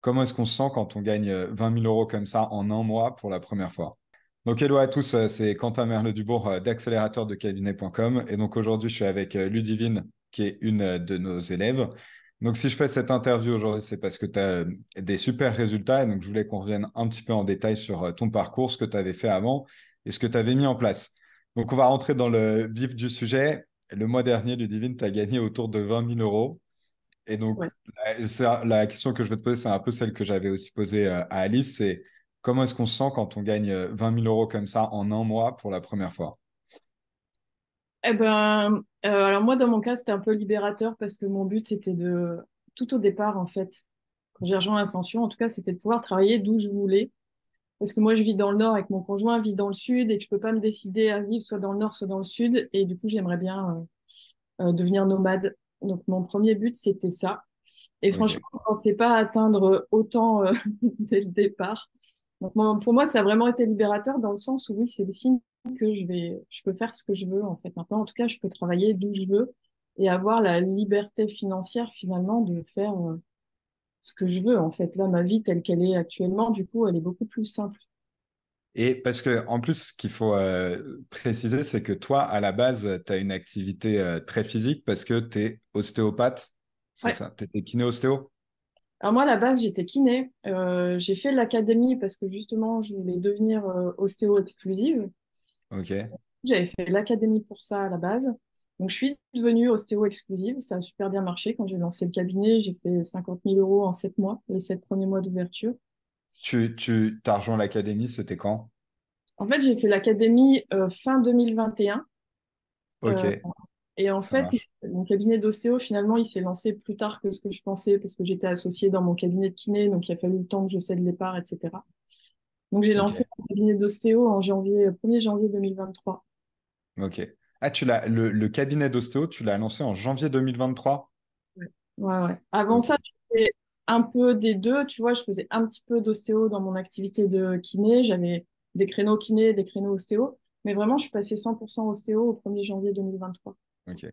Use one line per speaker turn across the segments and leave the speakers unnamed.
comment est-ce qu'on se sent quand on gagne 20 000 euros comme ça en un mois pour la première fois? Donc, hello à tous, c'est Quentin Merle-Dubourg d'accélérateur de cabinet.com. Et donc, aujourd'hui, je suis avec Ludivine, qui est une de nos élèves. Donc, si je fais cette interview aujourd'hui, c'est parce que tu as des super résultats. Et donc, je voulais qu'on revienne un petit peu en détail sur ton parcours, ce que tu avais fait avant et ce que tu avais mis en place. Donc, on va rentrer dans le vif du sujet. Le mois dernier, Ludivine, tu as gagné autour de 20 000 euros. Et donc,
Ouais.
la question que je vais te poser, c'est un peu celle que j'avais aussi posée à Alice, c'est comment est-ce qu'on se sent quand on gagne 20 000 euros comme ça en un mois pour la première fois?
Alors moi, dans mon cas, c'était un peu libérateur parce que mon but, c'était tout au départ, en fait, quand j'ai rejoint l'Ascension, en tout cas, c'était de pouvoir travailler d'où je voulais. Parce que moi, je vis dans le nord et que mon conjoint vit dans le sud et que je peux pas me décider à vivre soit dans le nord, soit dans le sud. Et du coup, j'aimerais bien devenir nomade. Donc, mon premier but, c'était ça. Et
Ok.
franchement, je ne pensais pas atteindre autant dès le départ. Donc, pour moi, ça a vraiment été libérateur dans le sens où oui, c'est le signe que je peux faire ce que je veux en fait. Maintenant, en tout cas, je peux travailler d'où je veux et avoir la liberté financière finalement de faire ce que je veux en fait. Là, ma vie telle qu'elle est actuellement, du coup, elle est beaucoup plus simple.
Et parce que en plus, ce qu'il faut préciser, c'est que toi, à la base, tu as une activité très physique parce que tu es ostéopathe, c'est
Ouais.
ça? Tu étais kiné-ostéo?
Alors moi, à la base, j'étais kiné. J'ai fait l'académie parce que justement, je voulais devenir ostéo exclusive.
Ok.
J'avais fait l'académie pour ça à la base. Donc, je suis devenue ostéo exclusive. Ça a super bien marché. Quand j'ai lancé le cabinet, j'ai fait 50 000 euros en 7 mois, les 7 premiers mois d'ouverture.
Tu t'as rejoint l'académie, c'était quand?
En fait, j'ai fait l'académie fin 2021.
Ok,
Euh, et en
ça
fait,
marche.
mon cabinet d'ostéo, finalement, il s'est lancé plus tard que ce que je pensais parce que j'étais associée dans mon cabinet de kiné. Donc, il a fallu le temps que je cède les parts, etc. Donc, j'ai
Ok,
lancé mon cabinet d'ostéo en janvier, 1er janvier 2023.
ok. Ah, le cabinet d'ostéo, tu l'as lancé en janvier 2023?
Ouais, ouais, ouais. Avant
Ok.
ça, je faisais un peu des deux. Tu vois, je faisais un petit peu d'ostéo dans mon activité de kiné. J'avais des créneaux kiné, des créneaux ostéo. Mais vraiment, je suis passée 100% ostéo au 1er janvier 2023.
Ok.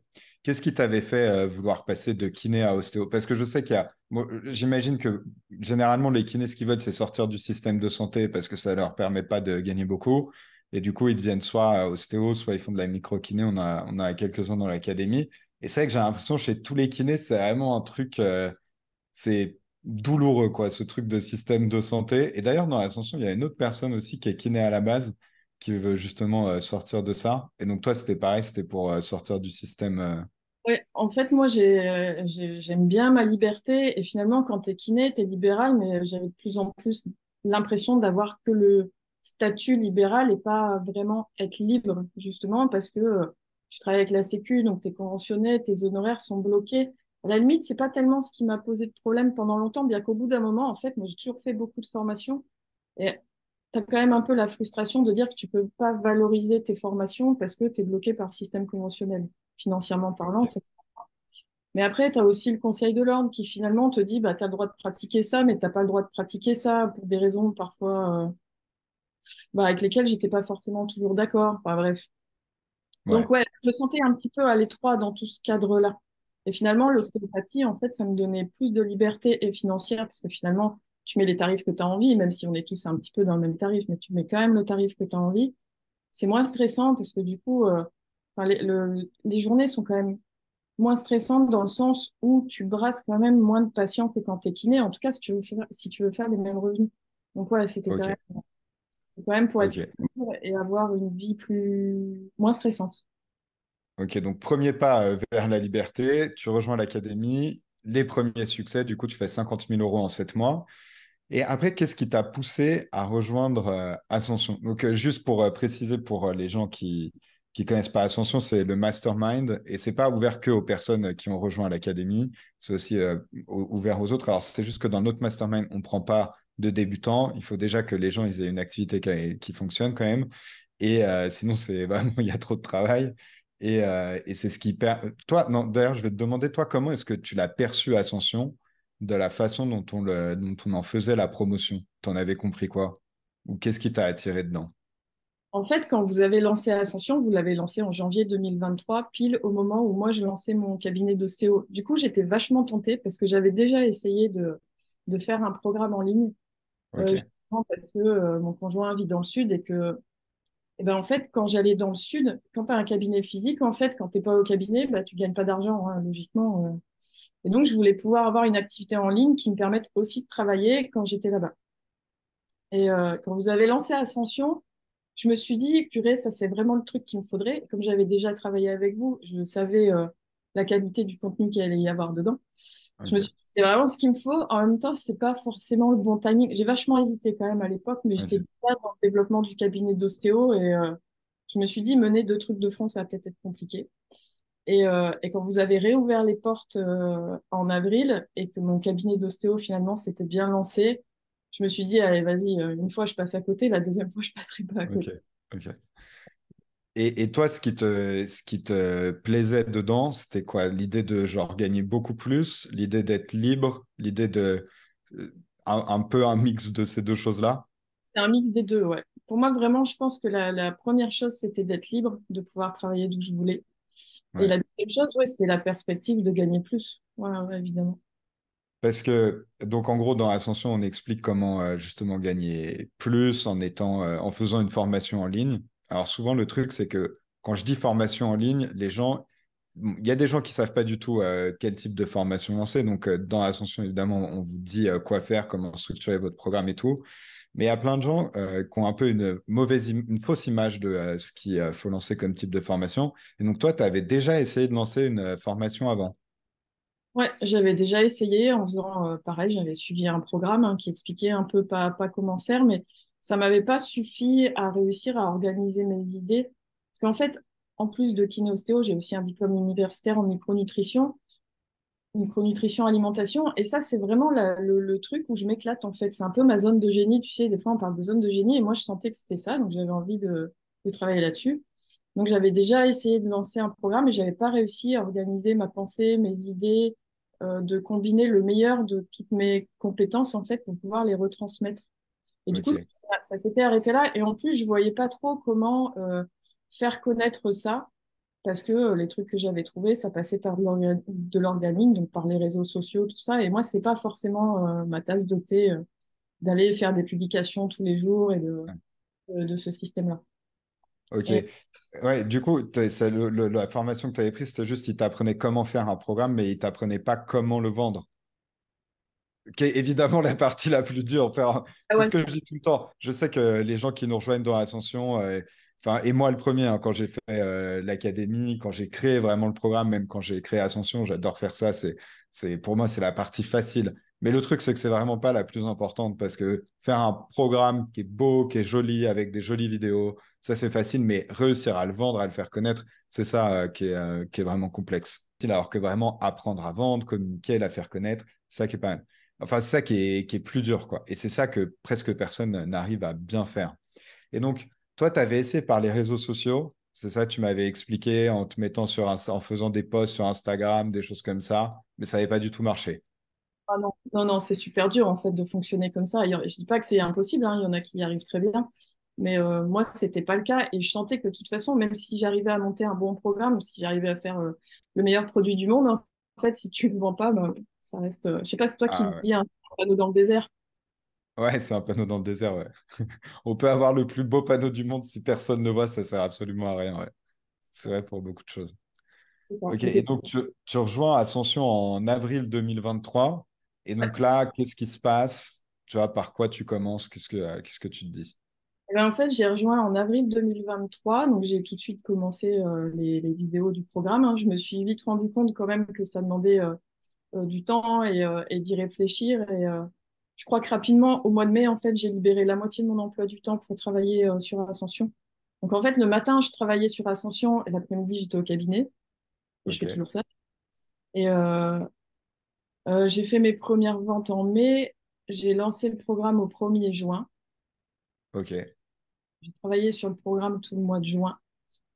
Qu'est-ce qui t'avait fait vouloir passer de kiné à ostéo? Parce que je sais qu'il y a, moi, j'imagine que généralement les kinés, ce qu'ils veulent, c'est sortir du système de santé parce que ça leur permet pas de gagner beaucoup. Et du coup, ils deviennent soit ostéo, soit ils font de la micro-kiné. On a quelques-uns dans l'académie. Et c'est vrai que j'ai l'impression chez tous les kinés, c'est vraiment un truc, c'est douloureux, quoi, ce truc de système de santé. Et d'ailleurs, dans l'ascension, il y a une autre personne aussi qui est kiné à la base, qui veut justement sortir de ça. Et donc, toi, c'était pareil, c'était pour sortir du système.
Ouais, en fait, moi, j'aime bien ma liberté. Et finalement, quand tu es kiné, tu es libéral, mais j'avais de plus en plus l'impression d'avoir que le statut libéral et pas vraiment être libre, justement, parce que tu travailles avec la Sécu, donc tu es conventionné, tes honoraires sont bloqués. À la limite, c'est pas tellement ce qui m'a posé de problème pendant longtemps, bien qu'au bout d'un moment, en fait, moi, j'ai toujours fait beaucoup de formations. Et tu as quand même un peu la frustration de dire que tu peux pas valoriser tes formations parce que tu es bloqué par le système conventionnel, financièrement parlant.
Ok.
Mais après, tu as aussi le Conseil de l'ordre qui finalement te dit, bah, tu as le droit de pratiquer ça, mais tu n'as pas le droit de pratiquer ça pour des raisons parfois bah, avec lesquelles j'étais pas forcément toujours d'accord. Enfin, bref.
Ouais,
Donc ouais, je me sentais un petit peu à l'étroit dans tout ce cadre-là. Et finalement, l'ostéopathie, en fait, ça me donnait plus de liberté et financière, parce que finalement, tu mets les tarifs que tu as envie, même si on est tous un petit peu dans le même tarif, mais tu mets quand même le tarif que tu as envie. C'est moins stressant, parce que du coup, enfin, les journées sont quand même moins stressante dans le sens où tu brasses quand même moins de patients que quand tu es kiné. En tout cas, si tu veux faire les mêmes revenus. Donc ouais,
ok,
c'est quand même pour être plus
ok.
libre et avoir une vie moins stressante.
Ok, donc premier pas vers la liberté, tu rejoins l'académie, les premiers succès, du coup, tu fais 50 000 euros en 7 mois. Et après, qu'est-ce qui t'a poussé à rejoindre Ascension? Donc, juste pour préciser pour les gens qui connaissent pas Ascension, c'est le mastermind et c'est pas ouvert que aux personnes qui ont rejoint l'académie, c'est aussi ouvert aux autres. Alors, c'est juste que dans notre mastermind, on prend pas de débutants. Il faut déjà que les gens ils aient une activité qui fonctionne quand même. Et sinon, c'est vraiment, il y a trop de travail. Et c'est ce qui perd. Toi, non, d'ailleurs, je vais te demander, toi, comment est-ce que tu l'as perçu Ascension? De la façon dont on en faisait la promotion. T'en avais compris quoi? Ou qu'est-ce qui t'a attiré dedans?
En fait, quand vous avez lancé Ascension, vous l'avez lancé en janvier 2023, pile au moment où moi je lançais mon cabinet d'ostéo. Du coup, j'étais vachement tentée parce que j'avais déjà essayé de faire un programme en ligne.
Ok.
Justement parce que mon conjoint vit dans le sud et que, eh ben, en fait, quand j'allais dans le sud, quand tu as un cabinet physique, en fait, quand tu n'es pas au cabinet, bah, tu gagnes pas d'argent, hein, logiquement. Et donc, je voulais pouvoir avoir une activité en ligne qui me permette aussi de travailler quand j'étais là-bas. Et quand vous avez lancé Ascension, je me suis dit, purée, ça c'est vraiment le truc qu'il me faudrait. Comme j'avais déjà travaillé avec vous, je savais la qualité du contenu qu'il allait y avoir dedans. Je me
Ok.
suis dit, c'est vraiment ce qu'il me faut. En même temps, c'est pas forcément le bon timing. J'ai vachement hésité quand même à l'époque, mais j'étais
Ok.
déjà dans le développement du cabinet d'ostéo et je me suis dit, mener deux trucs de front, ça va peut-être être compliqué. Et quand vous avez réouvert les portes en avril et que mon cabinet d'ostéo finalement s'était bien lancé, je me suis dit, allez, vas-y, une fois je passe à côté, la deuxième fois je passerai pas à
Ok.
côté.
Ok. Et toi, ce qui te plaisait dedans, c'était quoi? L'idée de genre gagner beaucoup plus, l'idée d'être libre, l'idée de un peu un mix de ces deux choses-là?
C'est un mix des deux, ouais. Pour moi, vraiment, je pense que la première chose, c'était d'être libre, de pouvoir travailler d'où je voulais. Et
Ouais.
la deuxième chose, ouais, c'était la perspective de gagner plus. Voilà, ouais, évidemment.
Parce que, donc en gros, dans Ascension, on explique comment justement gagner plus en étant, en faisant une formation en ligne. Alors souvent, le truc, c'est que quand je dis formation en ligne, les gens, bon, il y a des gens qui savent pas du tout quel type de formation lancer. Donc dans Ascension, évidemment, on vous dit quoi faire, comment structurer votre programme et tout. Mais il y a plein de gens qui ont un peu une fausse image de ce qu'il faut lancer comme type de formation. Et donc toi, tu avais déjà essayé de lancer une formation avant.
Ouais, j'avais déjà essayé en faisant pareil, j'avais suivi un programme qui expliquait un peu pas comment faire, mais ça m'avait pas suffi à réussir à organiser mes idées. Parce qu'en fait, en plus de kiné-ostéo, j'ai aussi un diplôme universitaire en micronutrition alimentation, et ça, c'est vraiment le truc où je m'éclate en fait. C'est un peu ma zone de génie, tu sais, des fois on parle de zone de génie, et moi je sentais que c'était ça, donc j'avais envie de travailler là-dessus. Donc j'avais déjà essayé de lancer un programme et j'avais pas réussi à organiser ma pensée, mes idées, de combiner le meilleur de toutes mes compétences en fait pour pouvoir les retransmettre. Et du coup,
Ok,
ça s'était arrêté là. Et en plus, je voyais pas trop comment faire connaître ça parce que les trucs que j'avais trouvés, ça passait par de l'organique, donc par les réseaux sociaux, tout ça. Et moi, c'est pas forcément ma tasse de thé d'aller faire des publications tous les jours et de ce système-là.
ok.
Et
Ouais, du coup, la formation que tu avais prise, c'était juste, il t'apprenait comment faire un programme, mais il t'apprenait pas comment le vendre. Qui est évidemment la partie la plus dure. Enfin,
ah
c'est ce
ouais,
que je dis tout le temps. Je sais que les gens qui nous rejoignent dans l'ascension, enfin, et moi le premier, hein, quand j'ai fait l'académie, quand j'ai créé vraiment le programme, même quand j'ai créé Ascension, j'adore faire ça. Pour moi, c'est la partie facile. Mais le truc, c'est que c'est vraiment pas la plus importante parce que faire un programme qui est beau, qui est joli, avec des jolies vidéos, ça c'est facile, mais réussir à le vendre, à le faire connaître, c'est ça qui est vraiment complexe. Alors que vraiment apprendre à vendre, communiquer, la faire connaître, ça qui est pas. Enfin, c'est ça qui est plus dur, quoi. Et c'est ça que presque personne n'arrive à bien faire. Et donc, toi, tu avais essayé par les réseaux sociaux, c'est ça, tu m'avais expliqué en te mettant en faisant des posts sur Instagram, des choses comme ça, mais ça n'avait pas du tout marché.
ah non, non, non, c'est super dur en fait de fonctionner comme ça. Je dis pas que c'est impossible, hein, il y en a qui y arrivent très bien, mais moi c'était pas le cas et je sentais que de toute façon, même si j'arrivais à monter un bon programme, si j'arrivais à faire le meilleur produit du monde, en fait, si tu le vends pas, ben, ça reste. Je sais pas, c'est toi qui le
Ah ouais.
dis, un panneau dans le désert.
Ouais, c'est un panneau dans le désert, ouais. On peut avoir le plus beau panneau du monde si personne ne voit, ça sert absolument à rien, ouais. C'est vrai pour beaucoup de choses.
C'est ça.
Ok,
Et c'est
et donc tu rejoins Ascension en avril 2023. Et
ouais.
donc là, qu'est-ce qui se passe? Tu vois, par quoi tu commences? Qu'est-ce que tu te dis?
Eh ben, en fait, j'ai rejoint en avril 2023, donc j'ai tout de suite commencé les vidéos du programme, hein. Je me suis vite rendu compte quand même que ça demandait du temps et d'y réfléchir. Et je crois que rapidement, au mois de mai, en fait, j'ai libéré la moitié de mon emploi du temps pour travailler sur Ascension. Donc en fait, le matin, je travaillais sur Ascension et l'après-midi, j'étais au cabinet. Et je fais
Ok,
toujours ça. Et j'ai fait mes premières ventes en mai. J'ai lancé le programme au 1er juin.
ok,
J'ai travaillé sur le programme tout le mois de juin.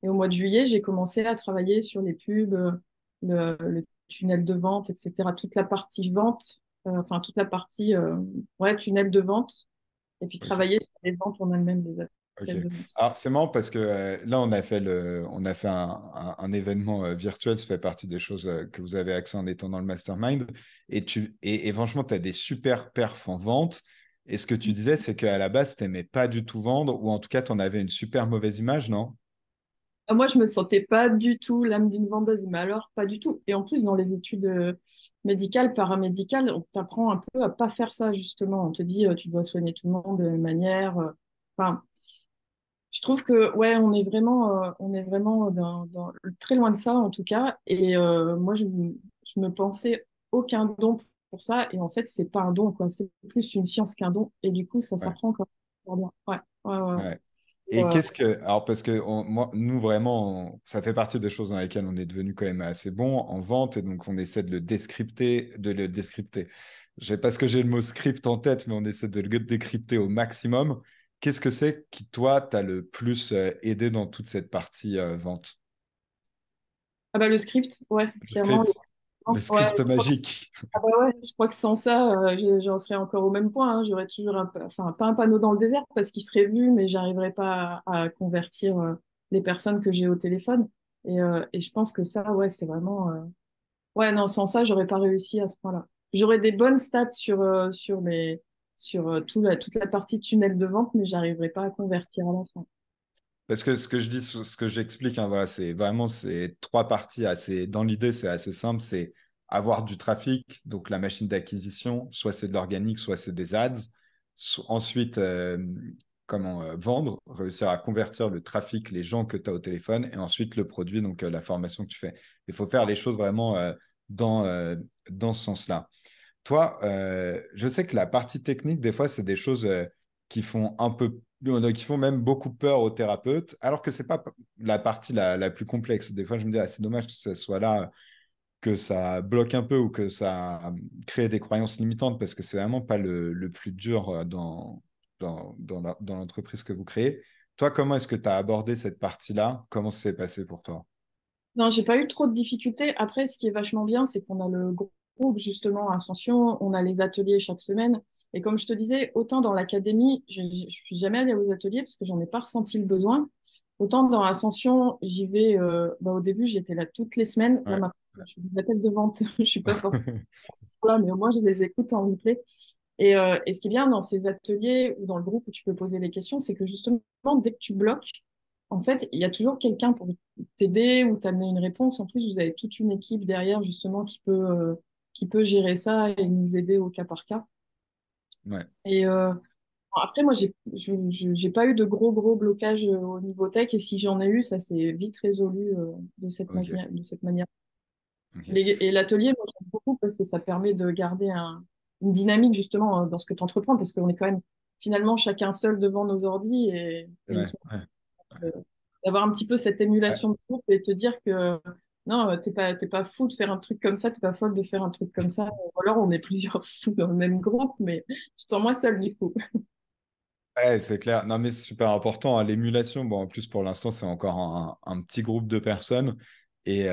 Et au mois de juillet, j'ai commencé à travailler sur les pubs, le tunnel de vente, etc. Toute la partie vente, enfin toute la partie ouais, tunnel de vente, et puis
ok.
travailler sur les ventes en elles-mêmes.
Ok.
quelle demande.
Alors, c'est marrant parce que là, on a fait un événement virtuel, ça fait partie des choses que vous avez accès en étant dans le mastermind. Et franchement, tu as des super perfs en vente. Et ce que tu disais, c'est qu'à la base, tu n'aimais pas du tout vendre, ou en tout cas, tu en avais une super mauvaise image, non?
Moi, je me sentais pas du tout l'âme d'une vendeuse, mais alors pas du tout. Et en plus, dans les études médicales, paramédicales, on t'apprend un peu à pas faire ça, justement. On te dit, tu dois soigner tout le monde de la même manière. Enfin, je trouve que, ouais, on est vraiment très loin de ça, en tout cas. Et moi, je me pensais aucun don pour ça. Et en fait, c'est pas un don, quoi. C'est plus une science qu'un don. Et du coup, ça
Ouais.
s'apprend quand même. Ouais, ouais, ouais.
Ouais. Et
Euh,
qu'est-ce que. Alors, parce que nous, vraiment, ça fait partie des choses dans lesquelles on est devenu quand même assez bon en vente. Et donc, on essaie de le descripter, de le descripter. Je sais pas ce que j'ai le mot script en tête, mais on essaie de le décrypter au maximum. Qu'est-ce que c'est qui, toi, t'a le plus aidé dans toute cette partie vente?
ah bah, le script, ouais,
Le
clairement.
script, le
Ouais,
script magique.
ah bah ouais, je crois que sans ça, j'en serais encore au même point, hein. J'aurais toujours enfin, pas un panneau dans le désert parce qu'il serait vu, mais j'arriverais pas à convertir les personnes que j'ai au téléphone. Et je pense que ça, ouais, c'est vraiment. Ouais, non, sans ça, j'aurais pas réussi à ce point-là. J'aurais des bonnes stats sur toute la partie tunnel de vente, mais j'arriverais pas à convertir à la fin.
Parce que ce que je dis, ce que j'explique, hein, voilà, c'est vraiment ces trois parties assez. Dans l'idée, c'est assez simple, c'est avoir du trafic, donc la machine d'acquisition, soit c'est de l'organique, soit c'est des ads. Ensuite, comment vendre, réussir à convertir le trafic, les gens que tu as au téléphone, et ensuite le produit, donc la formation que tu fais. Il faut faire les choses vraiment dans, dans ce sens-là. Toi, je sais que la partie technique, des fois, c'est des choses qui font un peu, qui font même beaucoup peur aux thérapeutes, alors que c'est pas la partie la plus complexe. Des fois, je me dis, ah, c'est dommage que ce soit là, que ça bloque un peu ou que ça crée des croyances limitantes, parce que c'est vraiment pas le plus dur dans l'entreprise que vous créez. Toi, comment est-ce que tu as abordé cette partie-là? Comment ça s'est passé pour toi?
Non, j'ai pas eu trop de difficultés. Après, ce qui est vachement bien, c'est qu'on a le groupe, justement, Ascension, on a les ateliers chaque semaine. Et comme je te disais, autant dans l'académie, je suis jamais allée aux ateliers parce que j'en ai pas ressenti le besoin. Autant dans Ascension, j'y vais, bah, au début, j'étais là toutes les semaines. Là,
Ouais.
maintenant, je fais des appels de vente. Je suis pas forcément là, mais au moins, je les écoute en replay. Et ce qui est bien dans ces ateliers ou dans le groupe où tu peux poser des questions, c'est que justement, dès que tu bloques, en fait, il y a toujours quelqu'un pour t'aider ou t'amener une réponse. En plus, vous avez toute une équipe derrière, justement, qui peut gérer ça et nous aider au cas par cas.
Ouais,
Et après, moi, j'ai pas eu de gros blocages au niveau tech. Et si j'en ai eu, ça s'est vite résolu
ok.
de cette manière.
Ok.
Et l'atelier, moi, j'aime beaucoup parce que ça permet de garder une dynamique justement dans ce que tu entreprends parce qu'on est quand même finalement chacun seul devant nos ordis et ils
Ouais,
sont
ouais.
d'avoir un petit peu cette
Ouais.
émulation de groupe et te dire que non, t'es pas fou de faire un truc comme ça, t'es pas folle de faire un truc comme ça. Ou alors on est plusieurs fous dans le même groupe, mais tu te sens moins seul du coup.
Ouais, c'est clair. Non, mais c'est super important, hein. L'émulation, bon, en plus, pour l'instant, c'est encore un petit groupe de personnes. Et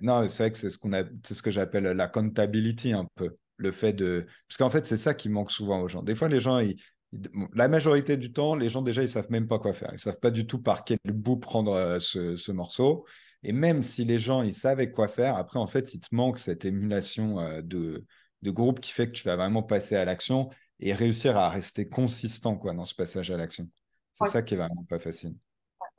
non, c'est vrai que c'est ce que j'appelle l'accountability un peu. Le fait de. Parce qu'en fait, c'est ça qui manque souvent aux gens. Des fois, les gens, bon, la majorité du temps, les gens, déjà, ils savent même pas quoi faire. Ils savent pas du tout par quel bout prendre ce morceau. Et même si les gens, ils savaient quoi faire, après, en fait, il te manque cette émulation de groupe qui fait que tu vas vraiment passer à l'action et réussir à rester consistant quoi, dans ce passage à l'action. C'est
Ouais,
ça qui est vraiment pas facile.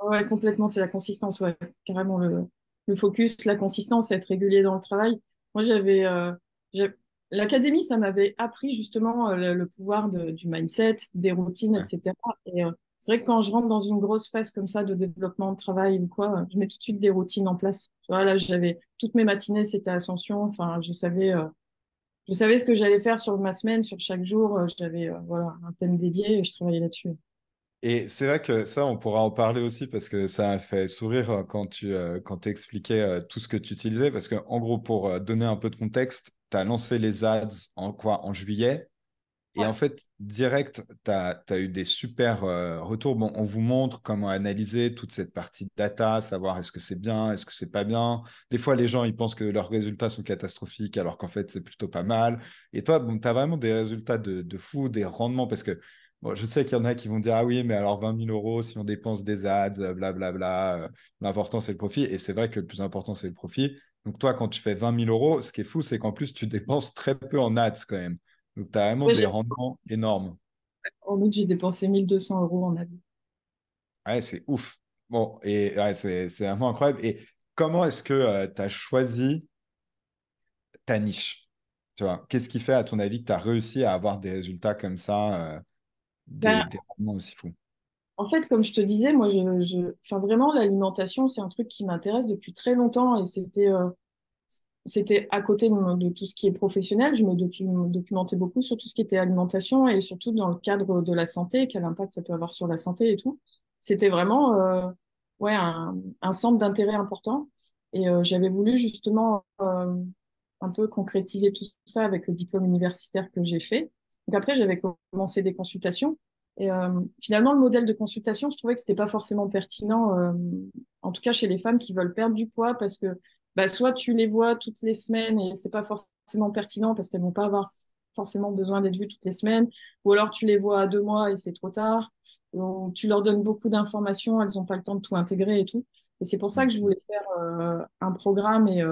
ouais, complètement, c'est la consistance, ouais. Carrément le focus, la consistance, être régulier dans le travail. Moi, j'ai- l'académie, ça m'avait appris justement le pouvoir du mindset, des routines,
Ouais.
etc. Et c'est vrai que quand je rentre dans une grosse phase comme ça de développement de travail ou quoi, je mets tout de suite des routines en place. Tu vois, là, j'avais toutes mes matinées, c'était Ascension. Enfin, je savais ce que j'allais faire sur ma semaine, sur chaque jour. J'avais voilà, un thème dédié et je travaillais là-dessus.
Et c'est vrai que ça, on pourra en parler aussi parce que ça m'a fait sourire quand tu expliquais tout ce que tu utilisais. Parce qu'en gros, pour donner un peu de contexte, tu as lancé les ads en quoi? En juillet. Et
Ouais.
en fait, direct, tu as eu des super retours. Bon, on vous montre comment analyser toute cette partie data, savoir est-ce que c'est bien, est-ce que c'est pas bien. Des fois, les gens, ils pensent que leurs résultats sont catastrophiques alors qu'en fait, c'est plutôt pas mal. Et toi, bon, tu as vraiment des résultats de fou, des rendements parce que bon, je sais qu'il y en a qui vont dire, ah oui, mais alors 20 000 euros, si on dépense des ads, blablabla, l'important c'est le profit. Et c'est vrai que le plus important c'est le profit. Donc toi, quand tu fais 20 000 euros, ce qui est fou, c'est qu'en plus, tu dépenses très peu en ads quand même. Donc tu as vraiment
Ouais,
des rendements énormes.
en août, j'ai dépensé 1 200 € en avis.
Ouais, c'est ouf. Bon, et ouais, c'est vraiment incroyable. Et comment est-ce que tu as choisi ta niche? Tu vois, qu'est-ce qui fait, à ton avis, que tu as réussi à avoir des résultats comme ça,
Ben,
des rendements aussi fous?
en fait, comme je te disais, moi, enfin, vraiment, l'alimentation, c'est un truc qui m'intéresse depuis très longtemps et c'était à côté de tout ce qui est professionnel. Je me documentais beaucoup sur tout ce qui était alimentation et surtout dans le cadre de la santé, quel impact ça peut avoir sur la santé et tout. C'était vraiment ouais, un centre d'intérêt important. Et j'avais voulu justement un peu concrétiser tout ça avec le diplôme universitaire que j'ai fait. Donc après, j'avais commencé des consultations. Et finalement, le modèle de consultation, je trouvais que c'était pas forcément pertinent, en tout cas chez les femmes qui veulent perdre du poids, parce que bah, soit tu les vois toutes les semaines et c'est pas forcément pertinent parce qu'elles vont pas avoir forcément besoin d'être vues toutes les semaines, ou alors tu les vois à 2 mois et c'est trop tard, ou tu leur donnes beaucoup d'informations, elles n'ont pas le temps de tout intégrer et tout. Et c'est pour ça que je voulais faire un programme et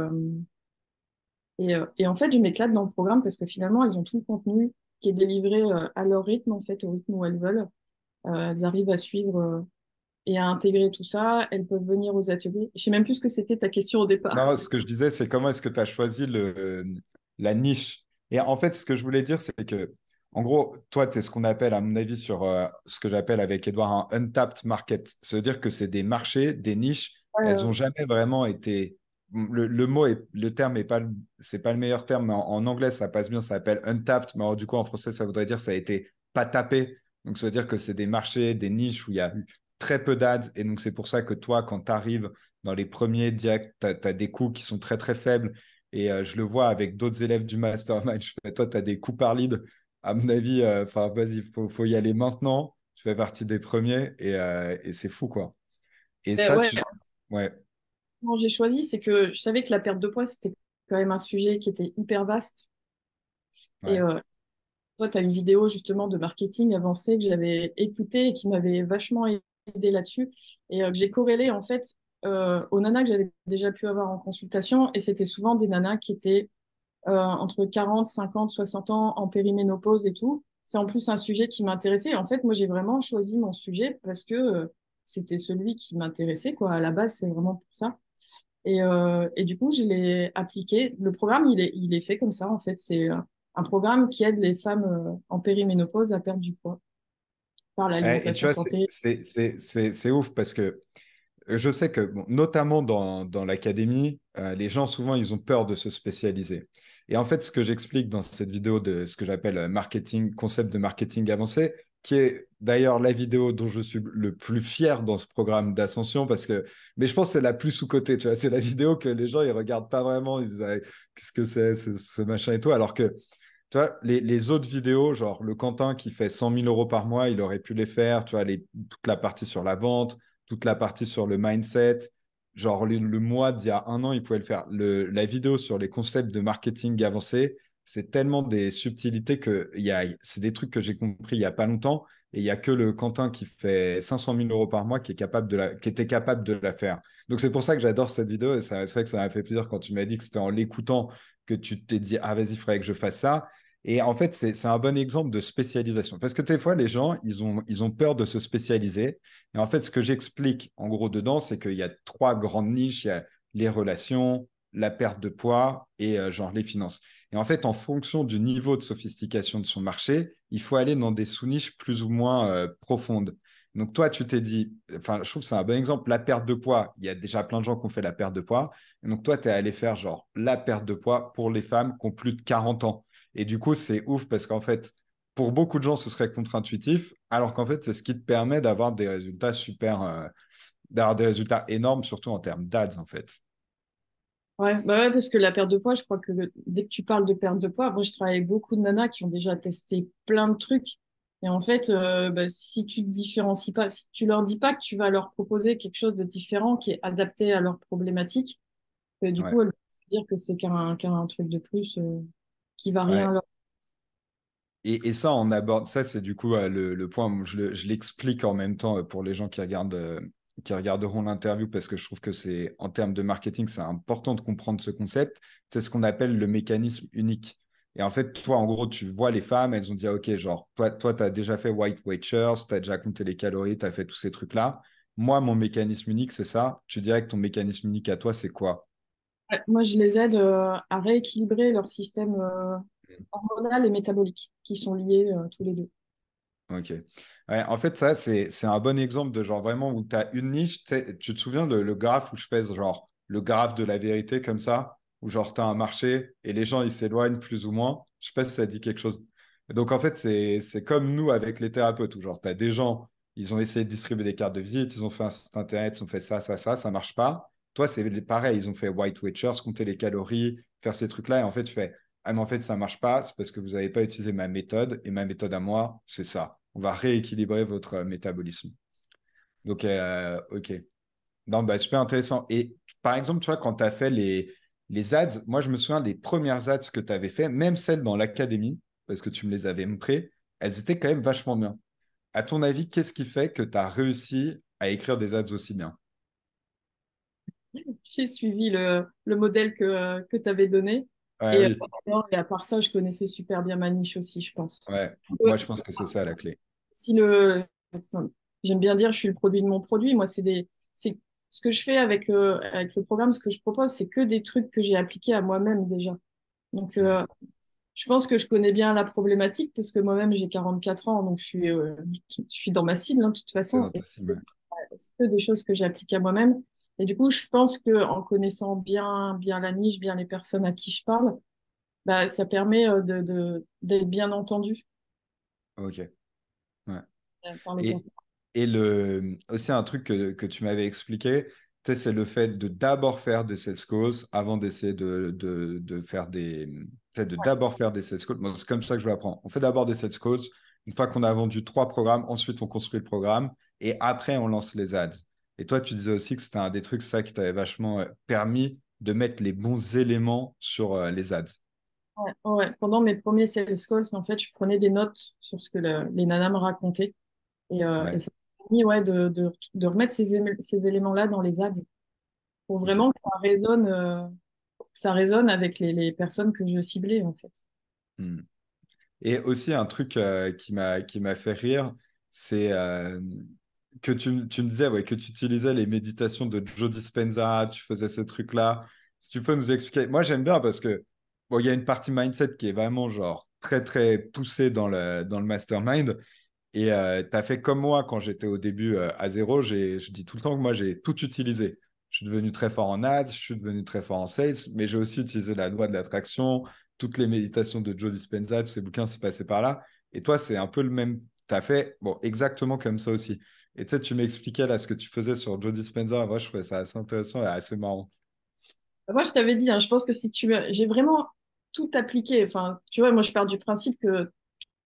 en fait, je m'éclate dans le programme parce que finalement, elles ont tout le contenu qui est délivré à leur rythme, en fait, au rythme où elles veulent. Elles arrivent à suivre et à intégrer tout ça. Elles peuvent venir aux ateliers. Je sais même plus ce que c'était ta question au départ.
Non, ce que je disais, c'est comment est-ce que tu as choisi la niche? Et en fait, ce que je voulais dire, c'est que, en gros, toi, tu es ce qu'on appelle, à mon avis, sur ce que j'appelle avec Edouard un untapped market. Ça veut dire que c'est des marchés, des niches, elles
Euh,
n'ont jamais vraiment été. Le mot est, le terme est pas, c'est pas le meilleur terme, mais en anglais, ça passe bien, ça s'appelle untapped, mais alors, du coup, en français, ça voudrait dire que ça a été pas tapé. Donc, ça veut dire que c'est des marchés, des niches où il y a eu très peu d'ads. Et donc, c'est pour ça que toi, quand tu arrives dans les premiers directs, tu as des coûts qui sont très, très faibles. Et je le vois avec d'autres élèves du mastermind. Je fais, toi, tu as des coûts par lead. À mon avis, enfin, vas-y, faut y aller maintenant. Tu fais partie des premiers et c'est fou, quoi. Et ça,
ouais,
tu. Ouais,
comment j'ai choisi, c'est que je savais que la perte de poids, c'était quand même un sujet qui était hyper vaste. Et
ouais.
toi, tu as une vidéo justement de marketing avancé que j'avais écoutée et qui m'avait vachement aidé là-dessus. Et que j'ai corrélé en fait aux nanas que j'avais déjà pu avoir en consultation. Et c'était souvent des nanas qui étaient entre 40, 50, 60 ans en périménopause et tout. C'est en plus un sujet qui m'intéressait. En fait, moi, j'ai vraiment choisi mon sujet parce que c'était celui qui m'intéressait, quoi. À la base, c'est vraiment pour ça. Et du coup, je l'ai appliqué. Le programme, il est fait comme ça, en fait. C'est un programme qui aide les femmes en périménopause à perdre du poids par
Et tu
l'alimentation
vois,
santé.
c'est ouf parce que je sais que, bon, notamment dans l'académie, les gens, souvent, ils ont peur de se spécialiser. Et en fait, ce que j'explique dans cette vidéo de ce que j'appelle marketing, concept de marketing avancé, qui est d'ailleurs la vidéo dont je suis le plus fier dans ce programme d'ascension, parce que, mais je pense que c'est la plus sous-cotée, tu vois, c'est la vidéo que les gens, ils regardent pas vraiment, ils disent, ah, qu'est-ce que c'est, ce machin et tout, alors que tu vois, les autres vidéos, genre le Quentin qui fait 100 000 euros par mois, il aurait pu les faire. Tu vois, toute la partie sur la vente, toute la partie sur le mindset. Genre le mois d'il y a un an, il pouvait le faire. La vidéo sur les concepts de marketing avancé, c'est tellement des subtilités que c'est des trucs que j'ai compris il n'y a pas longtemps. Et il n'y a que le Quentin qui fait 500 000 euros par mois qui était capable de la faire. Donc c'est pour ça que j'adore cette vidéo. Et c'est vrai que ça m'a fait plaisir quand tu m'as dit que c'était en l'écoutant que tu t'es dit, ah vas-y, il faudrait que je fasse ça. Et en fait, c'est un bon exemple de spécialisation. Parce que des fois, les gens, ils ont peur de se spécialiser. Et en fait, ce que j'explique en gros dedans, c'est qu'il y a trois grandes niches. Il y a les relations, la perte de poids et genre les finances. Et en fait, en fonction du niveau de sophistication de son marché, il faut aller dans des sous-niches plus ou moins profondes. Donc toi, tu t'es dit, enfin, je trouve que c'est un bon exemple, la perte de poids. Il y a déjà plein de gens qui ont fait la perte de poids. Et donc toi, tu es allé faire genre la perte de poids pour les femmes qui ont plus de 40 ans. Et du coup, c'est ouf parce qu'en fait, pour beaucoup de gens, ce serait contre-intuitif, alors qu'en fait, c'est ce qui te permet d'avoir des résultats d'avoir des résultats énormes, surtout en termes d'ads, en fait.
Ouais, bah ouais, parce que la perte de poids, je crois que dès que tu parles de perte de poids, moi je travaille avec beaucoup de nanas qui ont déjà testé plein de trucs. Et en fait, bah, si tu te différencies pas, si tu leur dis pas que tu vas leur proposer quelque chose de différent qui est adapté à leurs problématiques, du
Ouais,
coup, elles vont se dire que c'est qu'un truc de plus qui va rien
ouais.
leur.
Et ça, on aborde, ça c'est du coup le point, où je l'explique en même temps pour les gens qui regarderont l'interview, parce que je trouve que c'est, en termes de marketing, c'est important de comprendre ce concept. C'est ce qu'on appelle le mécanisme unique. Et en fait, toi, en gros, tu vois les femmes, elles ont dit, OK, genre, toi, tu as déjà fait White Watchers, tu as déjà compté les calories, tu as fait tous ces trucs-là. Moi, mon mécanisme unique, c'est ça. Tu dirais que ton mécanisme unique à toi, c'est quoi?
Ouais, moi, je les aide à rééquilibrer leur système hormonal et métabolique, qui sont liés tous les deux.
Ok. Ouais, en fait, ça, c'est un bon exemple de genre vraiment où tu as une niche. Tu te souviens le graphe où je fais genre le graphe de la vérité comme ça, où genre tu as un marché et les gens ils s'éloignent plus ou moins. Je sais pas si ça dit quelque chose. Donc en fait, c'est comme nous avec les thérapeutes où genre tu as des gens, ils ont essayé de distribuer des cartes de visite, ils ont fait un site internet, ils ont fait ça marche pas. Toi, c'est pareil, ils ont fait White Watchers, compter les calories, faire ces trucs-là et en fait, tu fais ah, mais en fait, ça marche pas, c'est parce que vous n'avez pas utilisé ma méthode et ma méthode à moi, c'est ça. On va rééquilibrer votre métabolisme. Donc, OK. Non, bah, super intéressant. Et par exemple, tu vois, quand tu as fait les ads, moi, je me souviens des premières ads que tu avais fait, même celles dans l'académie, parce que tu me les avais montrées, elles étaient quand même vachement bien. À ton avis, qu'est-ce qui fait que tu as réussi à écrire des ads aussi bien?
J'ai suivi le modèle que tu avais donné.
Ouais,
Et,
oui.
non, et à part ça, je connaissais super bien ma niche aussi, je pense.
Ouais. Moi, je pense que c'est ça la clé.
Si enfin, j'aime bien dire, je suis le produit de mon produit. Moi, c'est ce que je fais avec le programme, ce que je propose, c'est que des trucs que j'ai appliqués à moi-même déjà. Donc,
Hmm.
je pense que je connais bien la problématique parce que moi-même, j'ai 44 ans, donc je suis dans ma cible, hein, de toute
C'est
façon.
dans ta cible.
C'est que des choses que j'ai appliquées à moi-même. Et du coup, je pense que en connaissant bien la niche, bien les personnes à qui je parle, bah, ça permet d'être bien entendu
OK. Ouais.
par le
Et,
conseil.
aussi un truc que tu m'avais expliqué, tu sais, c'est le fait de d'abord faire des sales calls avant d'essayer de faire tu sais, de d'abord faire des sales calls. Bon, c'est comme ça que je l'apprends. On fait d'abord des sales calls. Une fois qu'on a vendu trois programmes, ensuite on construit le programme et après on lance les ads. Et toi, tu disais aussi que c'était un des trucs, ça, qui t'avait vachement permis de mettre les bons éléments sur les ads.
Ouais, ouais. Pendant mes premiers sales calls, en fait, je prenais des notes sur ce que les nanas me racontaient. Et
Ouais,
ça m'a permis ouais, de remettre ces éléments-là dans les ads pour
ok.
vraiment que ça résonne avec les personnes que je ciblais, en fait.
Hmm. Et aussi un truc qui m'a fait rire, c'est que tu me disais ouais, que tu utilisais les méditations de Joe Dispenza, tu faisais ces trucs-là. Si tu peux nous expliquer. Moi, j'aime bien parce que bon, il y a une partie mindset qui est vraiment genre très très poussée dans le mastermind. Et tu as fait comme moi quand j'étais au début à zéro. Je dis tout le temps que moi, j'ai tout utilisé. Je suis devenu très fort en ads, je suis devenu très fort en sales, mais j'ai aussi utilisé la loi de l'attraction, toutes les méditations de Joe Dispenza, tous ces bouquins, c'est passé par là. Et toi, c'est un peu le même. Tu as fait bon, exactement comme ça aussi. Et tu sais, tu m'expliquais là ce que tu faisais sur Joe Dispenza. Moi, je trouvais ça assez intéressant et assez marrant.
Moi, je t'avais dit, hein, je pense que j'ai vraiment tout appliqué. Enfin, tu vois, moi, je pars du principe que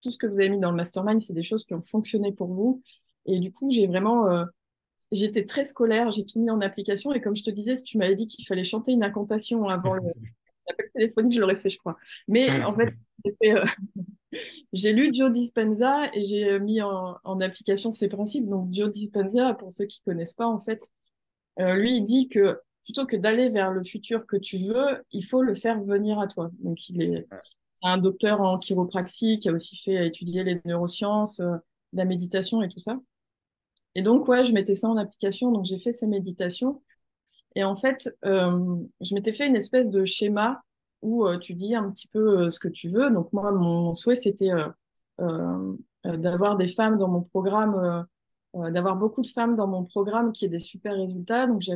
tout ce que vous avez mis dans le mastermind, c'est des choses qui ont fonctionné pour vous. Et du coup, j'étais très scolaire, j'ai tout mis en application. Et comme je te disais, si tu m'avais dit qu'il fallait chanter une incantation avant l'appel téléphonique, je l'aurais fait, je crois. Mais en fait, j'ai fait, j'ai lu Joe Dispenza et j'ai mis en application ses principes. Donc, Joe Dispenza, pour ceux qui connaissent pas, en fait, lui, il dit que plutôt que d'aller vers le futur que tu veux, il faut le faire venir à toi. Donc, c'est un docteur en chiropraxie qui a aussi fait étudier les neurosciences, la méditation et tout ça. Et donc, ouais, je mettais ça en application. Donc, j'ai fait ces méditations. Et en fait, je m'étais fait une espèce de schéma où tu dis un petit peu ce que tu veux. Donc, moi, mon souhait, c'était d'avoir des femmes dans mon programme, d'avoir beaucoup de femmes dans mon programme qui aient des super résultats. Donc, je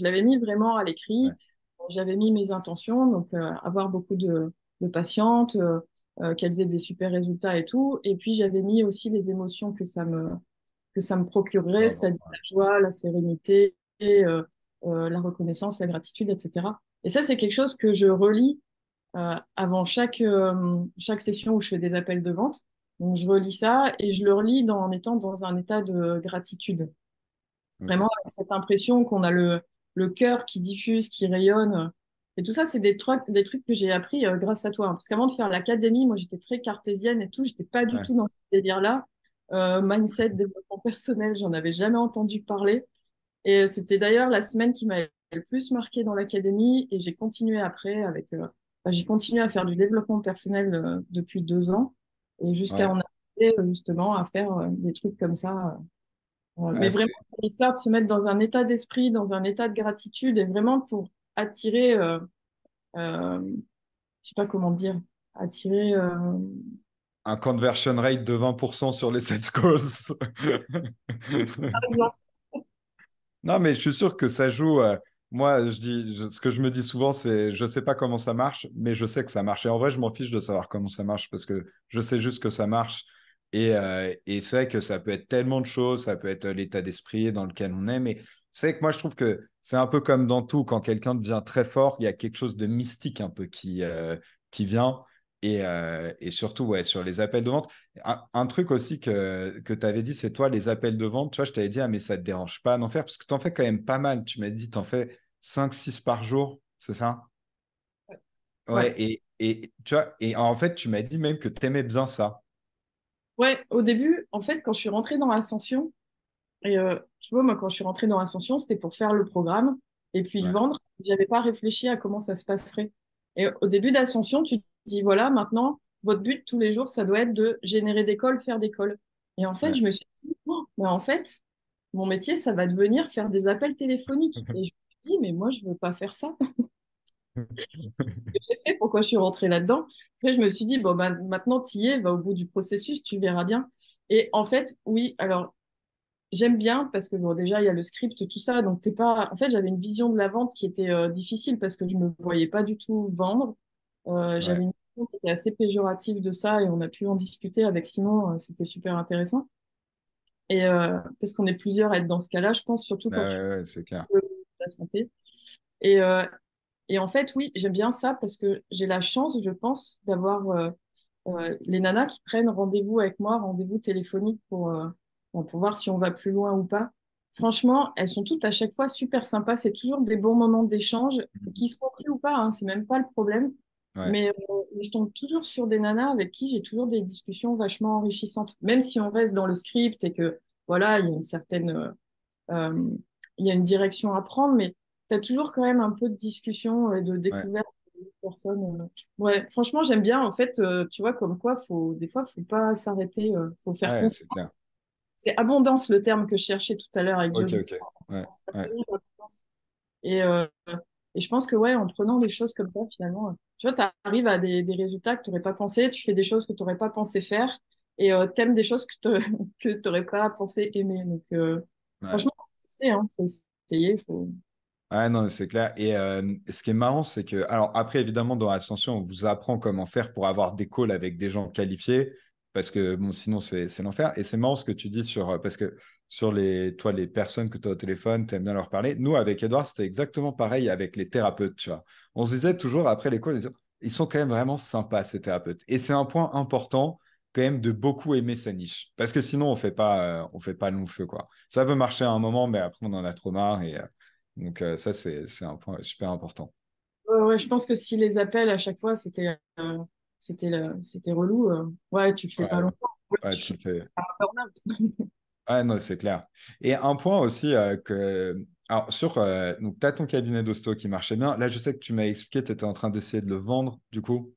l'avais mis vraiment à
Ouais.
l'écrit. J'avais mis mes intentions, donc avoir beaucoup de patientes, qu'elles aient des super résultats et tout. Et puis, j'avais mis aussi les émotions que ça me procurerait,
Bravo.
c'est-à-dire la joie, la sérénité, la reconnaissance, la gratitude, etc. Et ça, c'est quelque chose que je relis avant chaque session où je fais des appels de vente. Donc, je relis ça et je le relis en étant dans un état de gratitude.
Ok.
Vraiment, avec cette impression qu'on a le cœur qui diffuse, qui rayonne. Et tout ça, c'est des trucs que j'ai appris grâce à toi, hein. Parce qu'avant de faire l'académie, moi, j'étais très cartésienne et tout. J'étais pas du
Ouais,
tout dans ce délire-là. Mindset, développement personnel, j'en avais jamais entendu parler. Et c'était d'ailleurs la semaine qui m'a le plus marquée dans l'académie. Et j'ai continué après avec, j'ai continué à faire du développement personnel depuis 2 ans et jusqu'à
ouais,
en arriver justement à faire des trucs comme ça. Mais
ouais,
vraiment, l'histoire de se mettre dans un état d'esprit, dans un état de gratitude et vraiment pour attirer, je sais pas comment dire, attirer,
un conversion rate de 20% sur les set calls.
par exemple.
Non, mais je suis sûr que ça joue. Moi, ce que je me dis souvent, c'est je sais pas comment ça marche, mais je sais que ça marche. Et en vrai, je m'en fiche de savoir comment ça marche parce que je sais juste que ça marche. Et c'est vrai que ça peut être tellement de choses, ça peut être l'état d'esprit dans lequel on est. Mais c'est vrai que moi, je trouve que c'est un peu comme dans tout. Quand quelqu'un devient très fort, il y a quelque chose de mystique un peu qui vient. Et surtout, ouais, sur les appels de vente. Un truc aussi que tu avais dit, c'est toi, les appels de vente. Tu vois, je t'avais dit, ah, mais ça ne te dérange pas d'en faire parce que tu en fais quand même pas mal. Tu m'as dit, tu en fais 5 6 par jour, c'est ça?
Ouais.
Ouais, et tu vois, et en fait, tu m'as dit même que tu aimais bien ça.
Ouais, au début, en fait, quand je suis rentrée dans Ascension, et tu vois, moi, quand je suis rentrée dans Ascension, c'était pour faire le programme et puis le
Ouais,
vendre. J'avais pas réfléchi à comment ça se passerait. Et au début d'Ascension, tu te dis, voilà, maintenant, votre but tous les jours, ça doit être de générer des calls, faire des calls. Et en fait,
ouais.
je me suis dit, oh, mais en fait, mon métier, ça va devenir faire des appels téléphoniques. Et je me suis dit, mais moi, je veux pas faire ça. Ce que j'ai fait, pourquoi je suis rentrée là-dedans. Après, je me suis dit, bon, bah, maintenant, tu y es, va au bout du processus, tu verras bien. Et en fait, oui, alors, j'aime bien parce que bon, déjà, il y a le script, tout ça. Donc, t'es pas. En fait, j'avais une vision de la vente qui était difficile parce que je me voyais pas du tout vendre.
Ouais,
J'avais une vision qui était assez péjorative de ça et on a pu en discuter avec Simon. C'était super intéressant. Et parce qu'on est plusieurs à être dans ce cas-là, je pense, surtout
ouais,
quand tu
ouais, ouais, c'est clair.
veux la santé. Et, euh, et en fait, oui, j'aime bien ça parce que j'ai la chance, je pense, d'avoir les nanas qui prennent rendez-vous avec moi, rendez-vous téléphonique pour voir si on va plus loin ou pas. Franchement, elles sont toutes à chaque fois super sympas. C'est toujours des bons moments d'échange, qui se concluent ou pas, hein, c'est même pas le problème.
Ouais,
Mais je tombe toujours sur des nanas avec qui j'ai toujours des discussions vachement enrichissantes. Même si on reste dans le script et que voilà, il y a une certaine euh, il y a une direction à prendre, mais tu as toujours quand même un peu de discussion et de
ouais,
découverte de personnes. Ouais, franchement, j'aime bien. En fait, tu vois, comme quoi, des fois, faut pas s'arrêter, faut faire
ouais,
confiance.
c'est clair.
C'est abondance le terme que je cherchais tout à l'heure avec
Ok,
Jobs.
ok. Ouais, ouais,
Et, euh, et je pense que, ouais, en prenant des choses comme ça, finalement, tu vois, tu arrives à des résultats que tu n'aurais pas pensé, tu fais des choses que tu n'aurais pas pensé faire et t'aimes des choses que tu n'aurais pas pensé aimer. Donc,
ouais.
franchement, c'est, hein, faut essayer, faut.
Ah non, c'est clair. Et ce qui est marrant, c'est que, alors après, évidemment, dans Ascension, on vous apprend comment faire pour avoir des calls avec des gens qualifiés, parce que bon, sinon, c'est l'enfer. Et c'est marrant ce que tu dis parce que sur toi, les personnes que tu as au téléphone, tu aimes bien leur parler. Nous, avec Edouard, c'était exactement pareil avec les thérapeutes, tu vois. On se disait toujours après les calls, ils sont quand même vraiment sympas, ces thérapeutes. Et c'est un point important, quand même, de beaucoup aimer sa niche. Parce que sinon, on fait pas long feu, quoi. Ça peut marcher à un moment, mais après, on en a trop marre. Donc ça, c'est un point super important.
Ouais, je pense que si les appels à chaque fois c'était relou, ouais, tu le fais pas
Ouais,
longtemps. Ouais,
ouais,
tu
tu
fais
le fais.
pas un burn-out.
Ouais, non, c'est clair. Et un point aussi Alors, donc, tu as ton cabinet d'hosto qui marchait bien. Là, je sais que tu m'as expliqué, tu étais en train d'essayer de le vendre, du coup.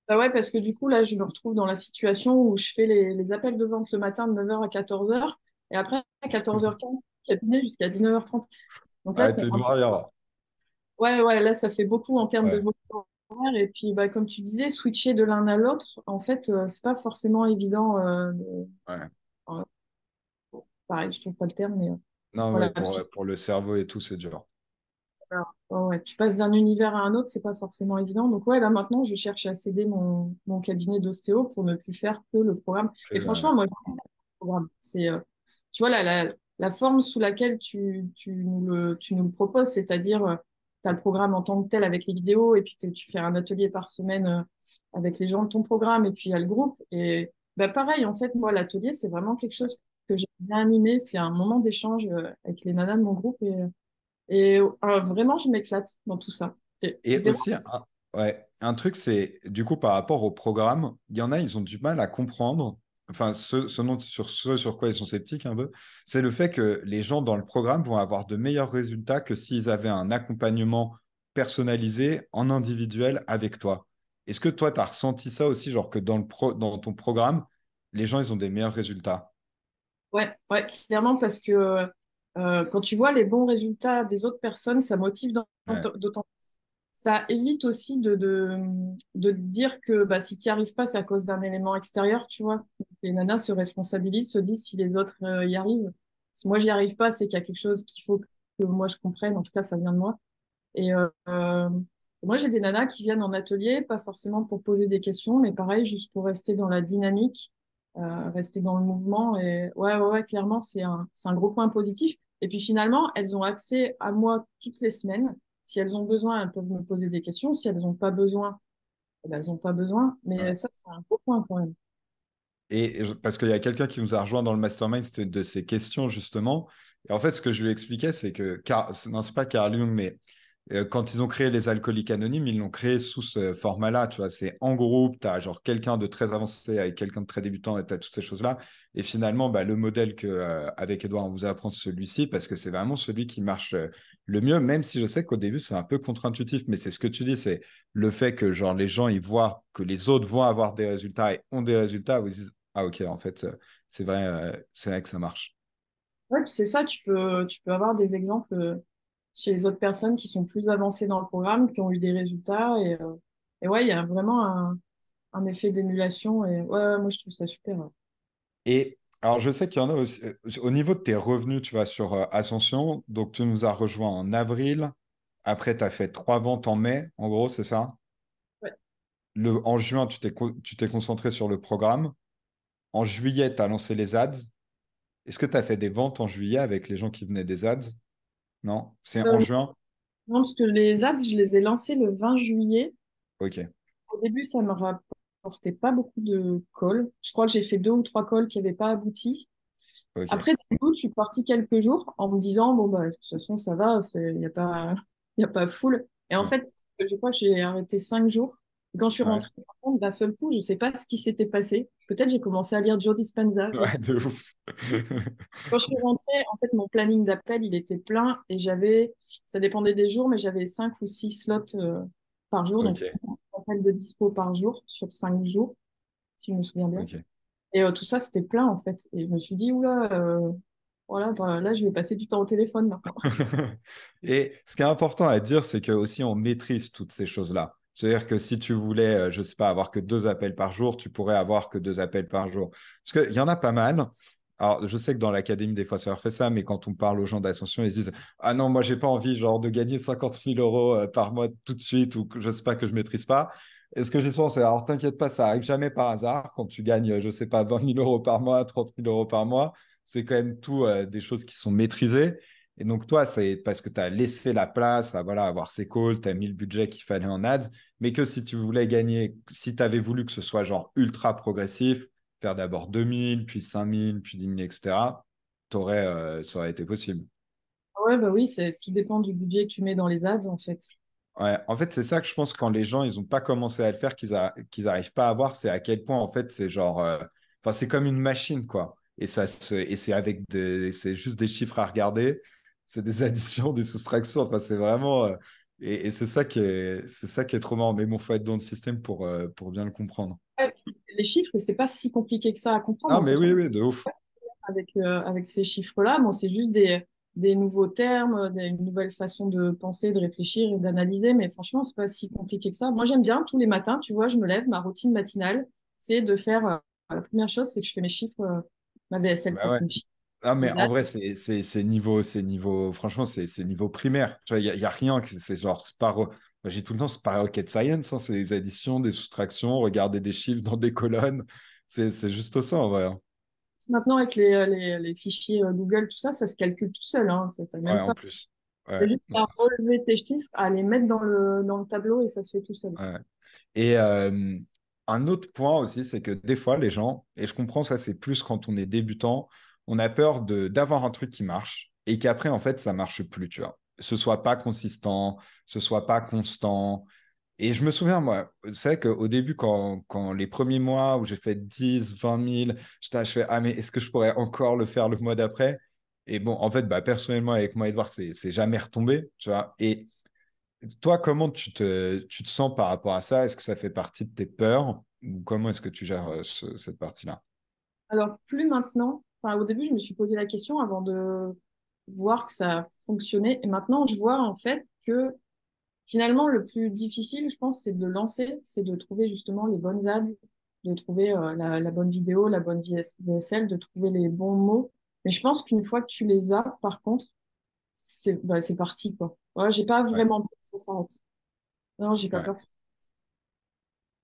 Bah ouais, parce que du coup, là, je me retrouve dans la situation où je fais les appels de vente le matin de 9h à 14h et après à 14h15, cabinet jusqu'à 19h30. Donc là,
Ouais,
c'est
t'es
un peu.
warrior.
Ouais, ouais, là, ça fait beaucoup en termes de
Ouais,
volume horaire. Et puis, bah, comme tu disais, switcher de l'un à l'autre, en fait, c'est pas forcément évident.
ouais.
Euh, pareil, je trouve pas le terme, mais
Non, ouais,
voilà.
pour le cerveau et tout, c'est dur.
Ouais, ouais. Tu passes d'un univers à un autre, c'est pas forcément évident. Donc ouais, là maintenant, je cherche à céder mon cabinet d'ostéo pour ne plus faire que le programme. Et franchement, moi, j'aime le programme. Tu vois, la forme sous laquelle tu nous le proposes, c'est-à-dire, tu as le programme en tant que tel avec les vidéos, et puis tu fais un atelier par semaine avec les gens de ton programme, et puis il y a le groupe. Et bah, pareil, en fait, moi, l'atelier, c'est vraiment quelque chose que j'ai bien animé. C'est un moment d'échange avec les nanas de mon groupe. Et vraiment, je m'éclate dans tout ça. C'est
Et
zéro.
aussi, ouais, un truc, c'est du coup par rapport au programme, il y en a, ils ont du mal à comprendre. Enfin, ce sur quoi ils sont sceptiques un peu, c'est le fait que les gens dans le programme vont avoir de meilleurs résultats que s'ils avaient un accompagnement personnalisé en individuel avec toi. Est-ce que toi, tu as ressenti ça aussi, genre que dans ton programme, les gens, ils ont des meilleurs résultats?
Ouais, ouais, clairement, parce que quand tu vois les bons résultats des autres personnes, ça motive
Ouais,
d'autant. Ça évite aussi de te dire que bah, si tu n'y arrives pas, c'est à cause d'un élément extérieur, tu vois. Les nanas se responsabilisent, se disent si les autres y arrivent. Si moi, j'y arrive pas, c'est qu'il y a quelque chose qu'il faut que moi, je comprenne. En tout cas, ça vient de moi. Et moi, j'ai des nanas qui viennent en atelier, pas forcément pour poser des questions, mais pareil, juste pour rester dans la dynamique, rester dans le mouvement. Et ouais, clairement, c'est un gros point positif. Et puis finalement, elles ont accès à moi toutes les semaines. Si elles ont besoin, elles peuvent me poser des questions. Si elles n'ont pas besoin, eh ben, elles n'ont pas besoin. Mais
ouais.
ça, c'est un gros point quand même.
Parce qu'il y a quelqu'un qui nous a rejoint dans le mastermind, c'était une de ces questions justement. Et en fait, ce que je lui expliquais, c'est que, non, c'est pas Carl Jung, mais quand ils ont créé les alcooliques anonymes, ils l'ont créé sous ce format-là. Tu vois, c'est en groupe, tu as genre quelqu'un de très avancé avec quelqu'un de très débutant et tu as toutes ces choses-là. Et finalement, bah, le modèle avec Edouard, on vous apprend celui-ci parce que c'est vraiment celui qui marche le mieux, même si je sais qu'au début, c'est un peu contre-intuitif. Mais c'est ce que tu dis, c'est le fait que genre les gens, ils voient que les autres vont avoir des résultats et ont des résultats, où ils disent, ah ok, en fait, c'est vrai que ça marche.
Ouais, puis c'est ça, tu peux avoir des exemples chez les autres personnes qui sont plus avancées dans le programme, qui ont eu des résultats. Et ouais, il y a vraiment un effet d'émulation. Et ouais, moi, je trouve ça super. Ouais.
Et alors, je sais qu'il y en a aussi, au niveau de tes revenus, tu vois, sur Ascension, donc tu nous as rejoint en avril, après tu as fait 3 ventes en mai, en gros, c'est ça?
Ouais.
En juin, tu t'es concentré sur le programme. En juillet, tu as lancé les ads. Est-ce que tu as fait des ventes en juillet avec les gens qui venaient des ads? Non? C'est en
Euh,
juin?
non, parce que les ads, je les ai lancés le 20 juillet.
Ok,
Au début, ça me rapportait pas beaucoup de calls. Je crois que j'ai fait 2 ou 3 calls qui n'avaient pas abouti.
ok.
Après, du coup, je suis partie quelques jours en me disant, bon, bah, de toute façon, ça va, il n'y a pas, y a pas full. Et en
Ouais,
fait, je crois que j'ai arrêté 5 jours. Quand je suis
ouais,
rentrée, par contre, d'un seul coup, je ne sais pas ce qui s'était passé. Peut-être j'ai commencé à lire Joe Dispenza, je
ouais,
sais.
de ouf.
Quand je suis rentrée, en fait, mon planning d'appel, il était plein et ça dépendait des jours, mais j'avais 5 ou 6 slots par jour, donc 5
Ok,
appels de dispo par jour sur 5 jours, si je me souviens bien.
ok.
Et tout ça, c'était plein, en fait. Et je me suis dit, oula, voilà, bah, là, je vais passer du temps au téléphone maintenant.
Et ce qui est important à dire, c'est que aussi on maîtrise toutes ces choses-là. C'est-à-dire que si tu voulais, je sais pas, avoir que 2 appels par jour, tu pourrais avoir que 2 appels par jour. Parce qu'il y en a pas mal. Alors, je sais que dans l'académie, des fois, ça leur fait ça, mais quand on parle aux gens d'Ascension, ils se disent, ah non, moi, j'ai pas envie, genre, de gagner 50 000 € par mois tout de suite ou que je sais pas, que je maîtrise pas. Et ce que j'ai souvent, c'est, alors, t'inquiète pas, ça arrive jamais par hasard. Quand tu gagnes, je sais pas, 20 000 € par mois, 30 000 € par mois, c'est quand même tout des choses qui sont maîtrisées. Et donc, toi, c'est parce que tu as laissé la place à voilà, avoir ces calls, tu as mis le budget qu'il fallait en ads, mais que si tu voulais gagner, si tu avais voulu que ce soit genre ultra progressif, faire d'abord 2 000, puis 5 000, puis 10 000, etc., ça aurait été possible.
Ouais, bah oui, tout dépend du budget que tu mets dans les ads, en fait.
Ouais, en fait, c'est ça que je pense quand les gens, ils n'ont pas commencé à le faire, qu'ils n'arrivent pas à voir, c'est à quel point, en fait, c'est genre, enfin, c'est comme une machine, quoi. Et c'est juste des chiffres à regarder, c'est des additions, des soustractions, enfin, c'est vraiment, et c'est ça qui est trop marrant. Mais bon, faut être dans le système pour bien le comprendre.
Ouais, les chiffres, c'est pas si compliqué que ça à comprendre,
Ah,
en
mais
fait.
oui, oui, de ouf.
Avec ces chiffres-là, bon, c'est juste des nouveaux termes, une nouvelle façon de penser, de réfléchir et d'analyser, mais franchement, c'est pas si compliqué que ça. Moi, j'aime bien tous les matins, tu vois, je me lève, ma routine matinale, c'est de faire, la première chose, c'est que je fais mes chiffres, ma VSL
Bah ouais.
tracking sheet,
Ah, mais
les
en
ads.
vrai, c'est niveau, franchement, c'est niveau primaire. Tu vois, y a rien, c'est genre, moi, j'ai tout le temps, c'est pas rocket science, hein, c'est des additions, des soustractions, regarder des chiffres dans des colonnes. C'est juste ça, en vrai, hein.
Maintenant, avec les fichiers Google, tout ça, ça se calcule tout seul, hein, t'as
Ouais,
même
en
pas,
plus.
t'as
Ouais,
juste
non,
à relever tes chiffres, à les mettre dans le tableau et ça se fait tout seul.
ouais. Et un autre point aussi, c'est que des fois, les gens, et je comprends ça, c'est plus quand on est débutant, on a peur d'avoir un truc qui marche et qu'après, en fait, ça marche plus, tu vois. ce soit pas consistant, ce soit pas constant. Et je me souviens, moi, c'est vrai qu'au début, quand les premiers mois où j'ai fait 10, 20 000, je fais, ah, mais est-ce que je pourrais encore le faire le mois d'après? Et bon, en fait, bah, personnellement, avec moi, Edouard, c'est jamais retombé, tu vois. Et toi, comment tu te sens par rapport à ça? Est-ce que ça fait partie de tes peurs? Ou comment est-ce que tu gères cette partie-là?
Alors, plus maintenant. Enfin, au début, je me suis posé la question avant de voir que ça fonctionnait. Et maintenant, je vois en fait que finalement, le plus difficile, je pense, c'est de le lancer, c'est de trouver justement les bonnes ads, de trouver la bonne vidéo, la bonne VSL, de trouver les bons mots. Mais je pense qu'une fois que tu les as, par contre, c'est parti, quoi. Ouais, j'ai pas
Ouais,
vraiment peur que ça s'arrête. Non, j'ai pas
ouais.
peur que ça.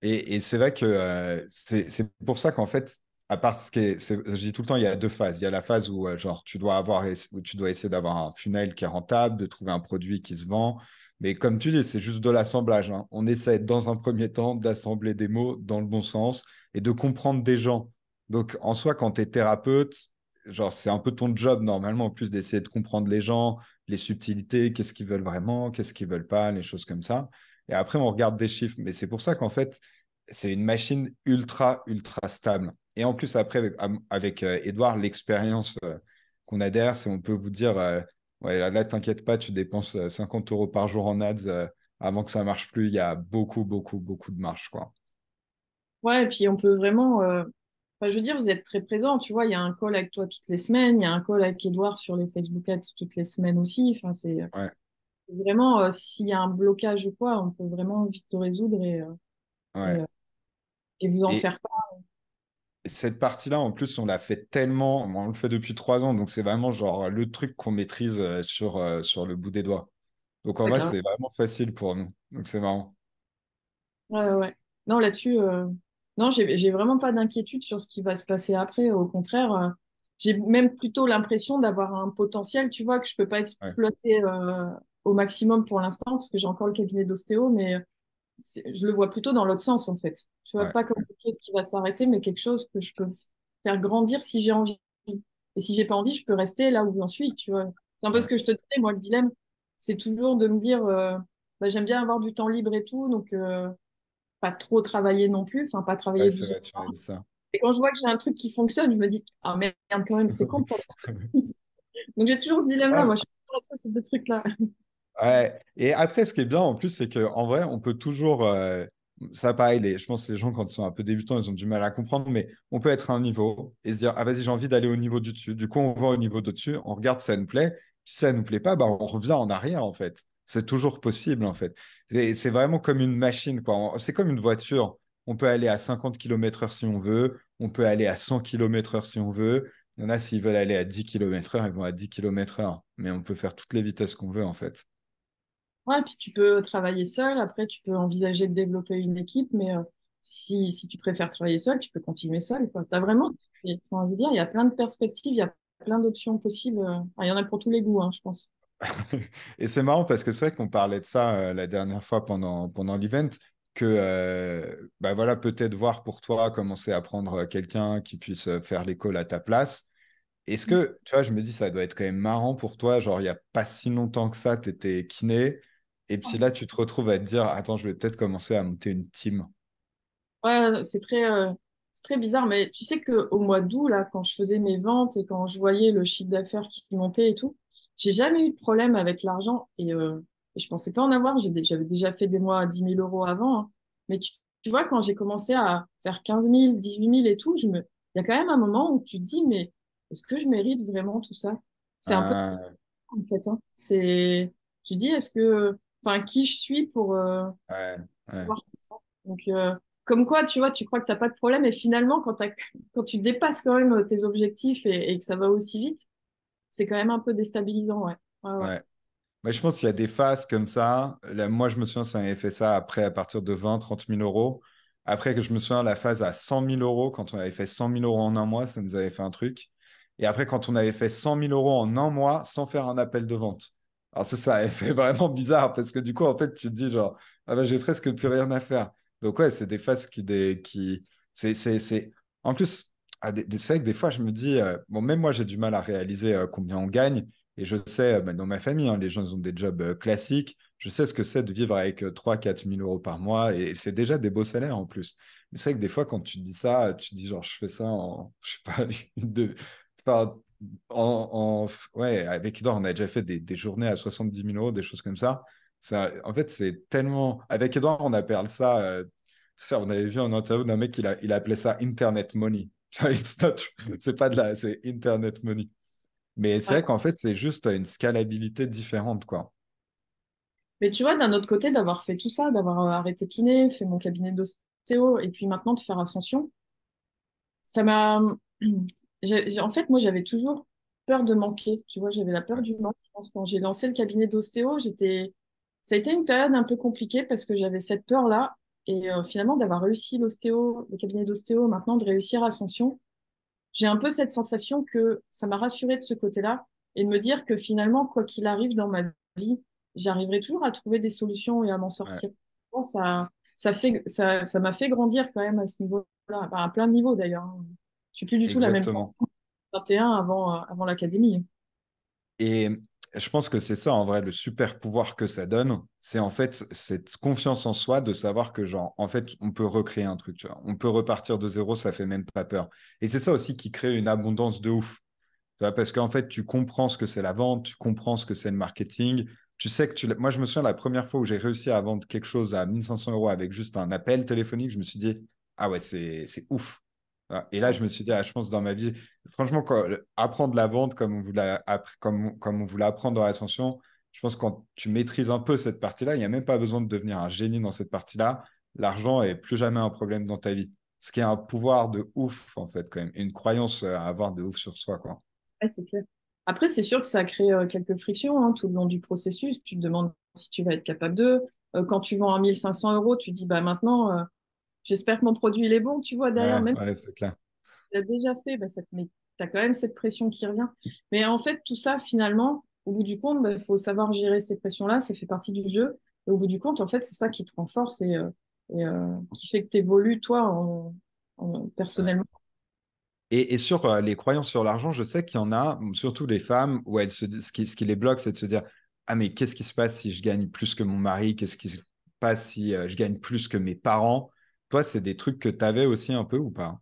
Et c'est vrai que c'est pour ça qu'en fait, à part ce qui est, je dis tout le temps, il y a deux phases. Il y a la phase où, genre, où tu dois essayer d'avoir un funnel qui est rentable, de trouver un produit qui se vend. Mais comme tu dis, c'est juste de l'assemblage, hein. On essaie dans un premier temps d'assembler des mots dans le bon sens et de comprendre des gens. Donc, en soi, quand tu es thérapeute, genre, c'est un peu ton job normalement, en plus d'essayer de comprendre les gens, les subtilités, qu'est-ce qu'ils veulent vraiment, qu'est-ce qu'ils veulent pas, les choses comme ça. Et après, on regarde des chiffres. Mais c'est pour ça qu'en fait, c'est une machine ultra, ultra stable. Et en plus, après, avec Edouard, l'expérience qu'on a derrière, c'est on peut vous dire, ouais, là, t'inquiète pas, tu dépenses 50 euros par jour en ads avant que ça marche plus. Il y a beaucoup, beaucoup, beaucoup de marge, quoi.
Ouais, et puis on peut vraiment. Enfin, je veux dire, vous êtes très présent. Tu vois, il y a un call avec toi toutes les semaines, il y a un call avec Edouard sur les Facebook Ads toutes les semaines aussi. Enfin, c'est
Ouais,
vraiment, s'il y a un blocage ou quoi, on peut vraiment vite le résoudre et,
ouais.
euh, et vous en
Et
faire part.
cette partie-là, en plus, on l'a fait tellement, on le fait depuis 3 ans, donc c'est vraiment genre le truc qu'on maîtrise sur le bout des doigts. Donc en
Ouais,
vrai,
carrément.
c'est vraiment facile pour nous. Donc c'est marrant.
Ouais, ouais, ouais. Non, là-dessus, non, j'ai vraiment pas d'inquiétude sur ce qui va se passer après. Au contraire, j'ai même plutôt l'impression d'avoir un potentiel, tu vois, que je peux pas
Ouais,
exploiter au maximum pour l'instant, parce que j'ai encore le cabinet d'ostéo, mais je le vois plutôt dans l'autre sens, en fait. Tu vois,
ouais,
pas comme quelque chose qui va s'arrêter, mais quelque chose que je peux faire grandir si j'ai envie. Et si j'ai pas envie, je peux rester là où j'en suis, tu vois. C'est un peu ce
ouais.
que je te disais, moi, le dilemme, c'est toujours de me dire, bah, j'aime bien avoir du temps libre et tout, donc pas trop travailler non plus, enfin, pas
Ouais,
travailler
c'est
12
vrai, tu m'as
heures.
dit ça.
Et quand je vois que j'ai un truc qui fonctionne, je me dis, ah merde, quand même, c'est con de pas le faire. Donc j'ai toujours ce dilemme-là, moi,
Ouais,
je suis toujours entre ces deux trucs-là.
ouais. Et après, ce qui est bien en plus, c'est qu'en vrai, on peut toujours. Ça, pareil, je pense que les gens, quand ils sont un peu débutants, ils ont du mal à comprendre, mais on peut être à un niveau et se dire, ah vas-y, j'ai envie d'aller au niveau du dessus. Du coup, on va au niveau de dessus, on regarde si ça nous plaît. Si ça nous plaît pas, bah, on revient en arrière, en fait. C'est toujours possible, en fait. C'est vraiment comme une machine, quoi. C'est comme une voiture. On peut aller à 50 km/h si on veut. On peut aller à 100 km/h si on veut. Il y en a, s'ils veulent aller à 10 km/h, ils vont à 10 km/h. Mais on peut faire toutes les vitesses qu'on veut, en fait.
Ouais, puis tu peux travailler seul, après tu peux envisager de développer une équipe, mais si tu préfères travailler seul, tu peux continuer seul, quoi. T'as vraiment, enfin, je veux dire, il y a plein de perspectives, il y a plein d'options possibles. Il y en a pour tous les goûts, hein, je pense.
Et c'est marrant parce que c'est vrai qu'on parlait de ça la dernière fois pendant l'event, que bah voilà, peut-être voir pour toi commencer à prendre quelqu'un qui puisse faire l'école à ta place. Est-ce que, tu vois, je me dis, ça doit être quand même marrant pour toi, genre, il n'y a pas si longtemps que ça, tu étais kiné, et puis là, tu te retrouves à te dire, attends, je vais peut-être commencer à monter une team.
Ouais, c'est très bizarre, mais tu sais qu'au mois d'août, là, quand je faisais mes ventes et quand je voyais le chiffre d'affaires qui montait et tout, j'ai jamais eu de problème avec l'argent et je pensais pas en avoir. J'avais déjà fait des mois à 10 000 € avant, hein. Mais tu vois, quand j'ai commencé à faire 15 000, 18 000 et tout, il y a quand même un moment où tu te dis, mais est-ce que je mérite vraiment tout ça? C'est un peu
Ah,
en fait, hein. Tu dis, enfin, qui je suis pour
ouais, ouais.
voir ça? Donc, comme quoi, tu vois, tu crois que t'as pas de problème et finalement, quand tu dépasses quand même tes objectifs et que ça va aussi vite, c'est quand même un peu déstabilisant, ouais. Ouais, ouais.
Ouais. Mais je pense qu'il y a des phases comme ça. Là, moi, je me souviens, ça avait fait ça après, à partir de 20, 30 000 euros. Après, que je me souviens, la phase à 100 000 euros, quand on avait fait 100 000 euros en un mois, ça nous avait fait un truc. Et après, quand on avait fait 100 000 euros en un mois sans faire un appel de vente. Alors, ça avait fait vraiment bizarre parce que du coup, en fait, tu te dis genre, ah ben, j'ai presque plus rien à faire. Donc, ouais, c'est des phases c'est... En plus, c'est vrai que des fois, je me dis, bon, même moi, j'ai du mal à réaliser combien on gagne. Et je sais, bah, dans ma famille, hein, les gens ils ont des jobs classiques. Je sais ce que c'est de vivre avec 3 000 à 4 000 euros par mois. Et c'est déjà des beaux salaires en plus. Mais c'est vrai que des fois, quand tu dis ça, tu dis genre, je fais ça en, je sais pas, enfin, ouais, avec Edouard, on a déjà fait des journées à 70 000 euros, des choses comme ça. En fait, c'est tellement. Avec Edouard, on appelle ça. Ça, on avait vu en interview d'un mec, il a appelé ça Internet Money. Tu vois, c'est pas de la, c'est Internet Money. Mais c'est
Ouais.
vrai qu'en fait, c'est juste une scalabilité différente, quoi.
Mais tu vois, d'un autre côté, d'avoir fait tout ça, d'avoir arrêté kiné, fait mon cabinet d'ostéo, et puis maintenant de faire Ascension, ça m'a... En fait, moi, j'avais toujours peur de manquer. Tu vois, j'avais la peur
Ouais,
du manque. Je pense quand j'ai lancé le cabinet d'ostéo, ça a été une période un peu compliquée parce que j'avais cette peur-là. Et finalement, d'avoir réussi l'ostéo, le cabinet d'ostéo, maintenant de réussir Ascension, j'ai un peu cette sensation que ça m'a rassurée de ce côté-là et de me dire que finalement, quoi qu'il arrive dans ma vie, j'arriverai toujours à trouver des solutions et à m'en
ouais,
sortir. Ça m'a fait grandir quand même à ce niveau-là, enfin, à plein de niveaux d'ailleurs, hein. Je suis plus du tout la même personne
exactement.
que 21 avant l'académie.
Et je pense que c'est ça, en vrai, le super pouvoir que ça donne. C'est en fait cette confiance en soi de savoir que, genre, en fait, on peut recréer un truc, tu vois. On peut repartir de zéro, ça fait même pas peur. Et c'est ça aussi qui crée une abondance de ouf. Tu vois, parce qu'en fait, tu comprends ce que c'est la vente, tu comprends ce que c'est le marketing. Tu sais que Moi, je me souviens la première fois où j'ai réussi à vendre quelque chose à 1 500 € avec juste un appel téléphonique, je me suis dit, ah ouais, c'est ouf. Voilà. Et là, je me suis dit, ah, je pense dans ma vie, franchement, apprendre la vente comme on voulait, comme on voulait apprendre dans l'ascension, je pense que quand tu maîtrises un peu cette partie-là, il n'y a même pas besoin de devenir un génie dans cette partie-là. L'argent est plus jamais un problème dans ta vie. Ce qui est un pouvoir de ouf, en fait, quand même. Une croyance à avoir de ouf sur soi, quoi.
Ouais, c'est clair. Après, c'est sûr que ça crée quelques frictions hein, tout le long du processus. Tu te demandes si tu vas être capable de. Quand tu vends à 1 500 €, tu te dis, bah maintenant, j'espère que mon produit il est bon, tu vois, derrière.
Ouais,
Même
ouais, c'est clair.
tu l'as déjà fait, bah, ça te met... tu as quand même cette pression qui revient. Mais en fait, tout ça, finalement, au bout du compte, il faut savoir gérer ces pressions-là, ça fait partie du jeu. Et au bout du compte, en fait, c'est ça qui te renforce et qui fait que tu évolues, toi,
Ouais.
personnellement.
Et sur les croyances sur l'argent, je sais qu'il y en a, surtout les femmes, où elles se disent, ce qui les bloque, c'est de se dire, ah mais qu'est-ce qui se passe si je gagne plus que mon mari? Qu'est-ce qui se passe si je gagne plus que mes parents? Toi, c'est des trucs que tu avais aussi un peu ou pas?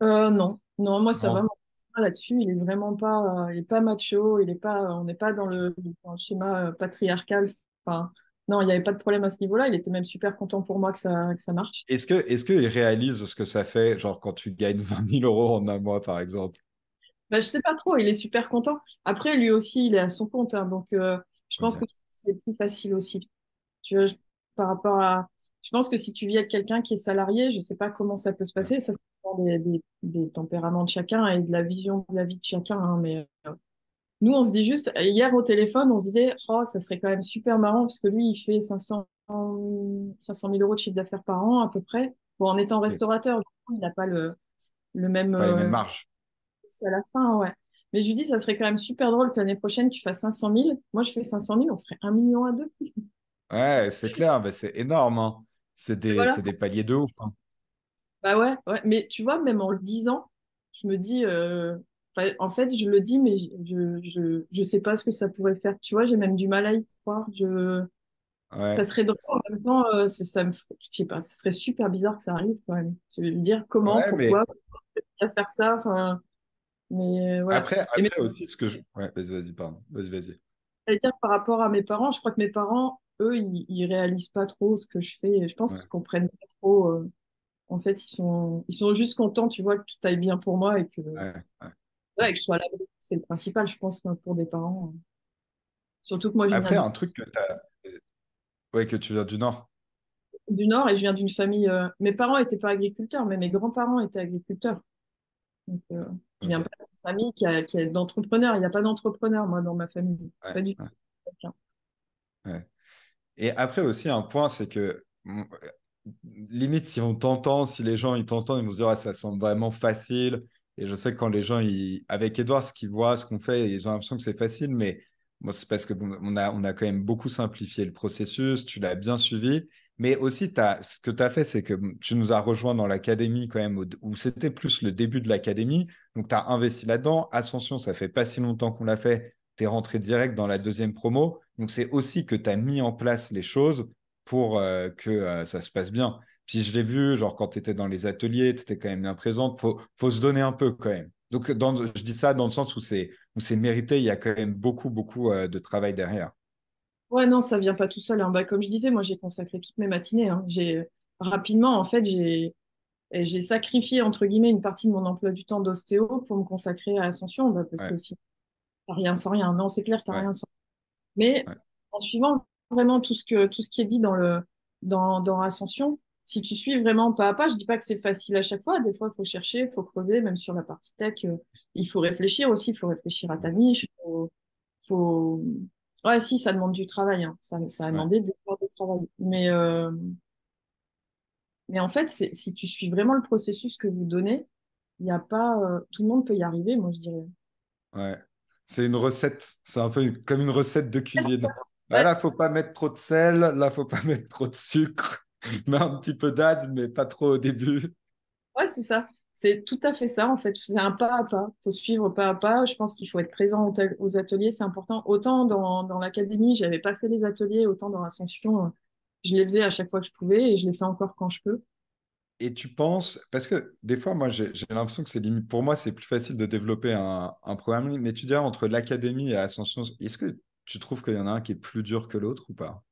Non, non, moi, ça va.
Non.
Mon schéma là-dessus, il est pas macho, on n'est pas
Ok.
dans le schéma patriarcal. Enfin, non, il n'y avait pas de problème à ce niveau-là. Il était même super content pour moi que ça marche.
Est-ce qu'ils réalisent ce que ça fait, genre quand tu gagnes 20 000 € en un mois, par exemple?
Bah, je sais pas trop, il est super content. Après, lui aussi, il est à son compte, hein, donc je pense que
Ok.
c'est plus facile aussi. Tu vois, par rapport à... Je pense que si tu vis avec quelqu'un qui est salarié, je sais pas comment ça peut se
Ouais.
passer. Ça dépend des tempéraments de chacun et de la vision de la vie de chacun, hein, mais nous, on se dit juste, hier au téléphone, on se disait, oh, ça serait quand même super marrant parce que lui, il fait 500 000 € de chiffre d'affaires par an à peu près. Bon, en étant
Ok.
restaurateur, du coup, il n'a pas le même
Pas les mêmes marges.
c'est à la fin, ouais. Mais je lui dis, ça serait quand même super drôle que l'année prochaine, tu fasses 500 000. Moi, je fais 500 000, on ferait 1 million à deux.
Ouais, c'est clair, bah, c'est énorme, hein.
Et voilà.
C'est des paliers de ouf, hein.
Bah ouais, ouais. Mais tu vois, même en le disant, je me dis, enfin, en fait, je le dis, mais je sais pas ce que ça pourrait faire. Tu vois, j'ai même du mal à y croire. Ça
Ouais.
serait drôle en même temps, je sais pas, ça serait super bizarre que ça arrive quand même. Je veux dire comment,
Ouais, mais
pourquoi, à faire ça, enfin, mais voilà. Et
après aussi, ce que je. Ouais, vas-y, pardon. Vas-y.
j'allais dire par rapport à mes parents, je crois que mes parents, eux, ils réalisent pas trop ce que je fais. Je pense
Ouais,
qu'ils comprennent pas trop. En fait, ils sont juste contents, tu vois, que tout aille bien pour moi et
ouais, ouais.
voilà, et que je sois là. C'est le principal, je pense, pour des parents. Surtout que moi, je viens
Après, un truc que tu as. Ouais, que tu viens du Nord.
du Nord et je viens d'une famille. Mes parents étaient pas agriculteurs, mais mes grands-parents étaient agriculteurs. Donc, je
Ok.
viens pas d'une famille qui a d'entrepreneurs. Il n'y a pas d'entrepreneurs, moi, dans ma famille.
Ouais,
Pas du
ouais,
tout.
ouais. Et après aussi, un point, c'est que limite, si on t'entend, si les gens ils t'entendent, ils vont se dire, ah, ça semble vraiment facile. Et je sais que quand les gens, avec Edouard, ce qu'ils voient, ce qu'on fait, ils ont l'impression que c'est facile, mais moi, c'est parce que bon, on a quand même beaucoup simplifié le processus, tu l'as bien suivi. Mais aussi, ce que tu as fait, c'est que tu nous as rejoints dans l'académie quand même, où c'était plus le début de l'académie. Donc, tu as investi là-dedans. Ascension, ça fait pas si longtemps qu'on l'a fait. Tu es rentré direct dans la deuxième promo. Donc, c'est aussi que tu as mis en place les choses pour que ça se passe bien. Puis, je l'ai vu, genre, quand tu étais dans les ateliers, tu étais quand même bien présente. Faut se donner un peu quand même. Donc, je dis ça dans le sens où c'est mérité. Il y a quand même beaucoup, beaucoup de travail derrière.
Ouais, non, ça vient pas tout seul, hein. Bah, comme je disais, moi, j'ai consacré toutes mes matinées, hein. Rapidement, en fait, j'ai sacrifié, entre guillemets, une partie de mon emploi du temps d'ostéo pour me consacrer à Ascension, bah, parce
Ouais,
que si t'as rien sans rien. Non, c'est clair, t'as
ouais,
rien sans. Mais
ouais.
en suivant vraiment tout ce qui est dit dans Ascension, si tu suis vraiment pas à pas, je dis pas que c'est facile à chaque fois. Des fois, il faut chercher, il faut creuser, même sur la partie tech. Il faut réfléchir aussi, il faut réfléchir à ta niche. Faut... Ouais, si, ça demande du travail, hein. Ça a
Ouais.
demandé des heures de travail. Mais en fait, si tu suis vraiment le processus que vous donnez, il y a pas, tout le monde peut y arriver, moi, je dirais.
Ouais. C'est une recette, c'est un peu comme une recette de cuisine. Ah,
Ouais,
là, faut pas mettre trop de sel, là, faut pas mettre trop de sucre. Mais un petit peu d'ade, mais pas trop au début.
ouais, c'est ça. C'est tout à fait ça, en fait. C'est un pas à pas. Il faut suivre pas à pas. Je pense qu'il faut être présent aux ateliers, c'est important. Autant dans l'académie, j'avais pas fait les ateliers, autant dans l'ascension, je les faisais à chaque fois que je pouvais et je les fais encore quand je peux.
Et tu penses, parce que des fois, moi, j'ai l'impression que c'est limite, pour moi, c'est plus facile de développer un programme, mais tu dirais entre l'académie et Ascension, est-ce que tu trouves qu'il y en a un qui est plus dur que l'autre ou pas?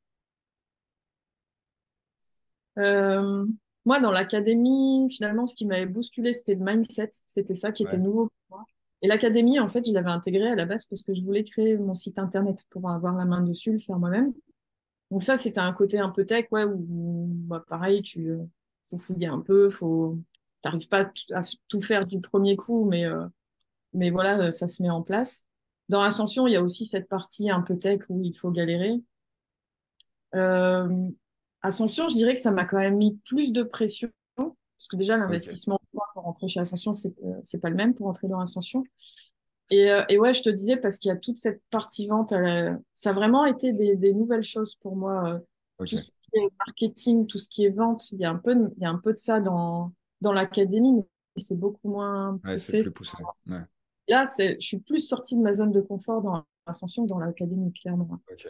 Euh, Moi, dans l'académie, finalement, ce qui m'avait bousculé, c'était le mindset. C'était ça qui était
Ouais,
nouveau pour moi. Et l'académie, en fait, je l'avais intégré à la base parce que je voulais créer mon site internet pour avoir la main dessus, le faire moi-même. Donc ça, c'était un côté un peu tech, ouais, où bah, pareil, faut fouiller un peu, t'arrives pas à tout faire du premier coup, mais voilà, ça se met en place. Dans Ascension, il y a aussi cette partie un peu tech où il faut galérer. Euh, Ascension, je dirais que ça m'a quand même mis plus de pression, parce que déjà,
ok.
l'investissement pour rentrer chez Ascension, c'est pas le même pour rentrer dans Ascension. Et ouais, je te disais, parce qu'il y a toute cette partie vente, ça a vraiment été des nouvelles choses pour moi. Tout
Ok.
ce qui est marketing, tout ce qui est vente, il y a un peu de ça dans l'académie, mais c'est beaucoup moins
Ouais, c'est
poussé.
plus poussé. Ouais,
Là, je suis plus sortie de ma zone de confort dans l'ascension que dans l'académie, clairement.
ok.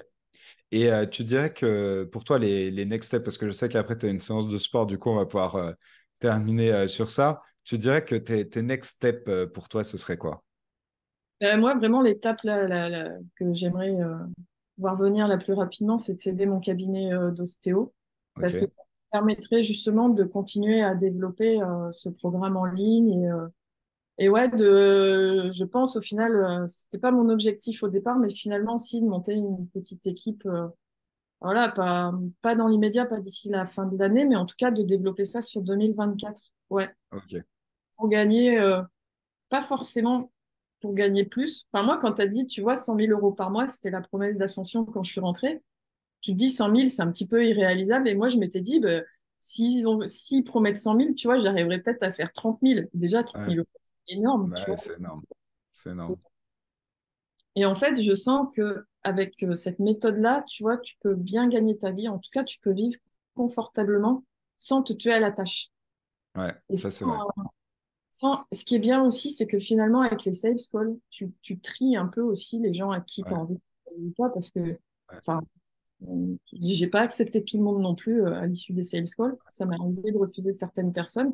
Et tu dirais que pour toi, les next steps, parce que je sais qu'après, tu as une séance de sport, du coup, on va pouvoir terminer sur ça. Tu dirais que tes next steps pour toi, ce serait quoi?
Moi, vraiment, l'étape que j'aimerais voir venir la plus rapidement, c'est de céder mon cabinet d'ostéo, parce que
Ok,
ça me permettrait justement de continuer à développer ce programme en ligne. Et ouais, je pense au final, c'était pas mon objectif au départ, mais finalement aussi de monter une petite équipe, voilà, pas dans l'immédiat, pas d'ici la fin de l'année, mais en tout cas de développer ça sur 2024. Ouais,
ok.
pour gagner, pas forcément pour gagner plus. Enfin, moi, quand tu as dit, tu vois, 100 000 euros par mois, c'était la promesse d'Ascension quand je suis rentrée. Tu te dis 100 000, c'est un petit peu irréalisable. Et moi, je m'étais dit, bah, s'ils promettent 100 000, tu vois, j'arriverais peut-être à faire 30 000. Déjà, 30
Ouais,
000 euros, c'est énorme, tu
ouais,
vois.
c'est énorme. C'est énorme.
Et en fait, je sens que avec cette méthode-là, tu vois, tu peux bien gagner ta vie. En tout cas, tu peux vivre confortablement sans te tuer à la tâche.
Ouais,
Et
ça, c'est vrai.
ce qui est bien aussi, c'est que finalement, avec les sales calls, tu tries un peu aussi les gens à qui tu as
Ouais,
envie de travailler ou pas, parce que,
ouais,
enfin, j'ai pas accepté tout le monde non plus à l'issue des sales calls. Ça m'est arrivé de refuser certaines personnes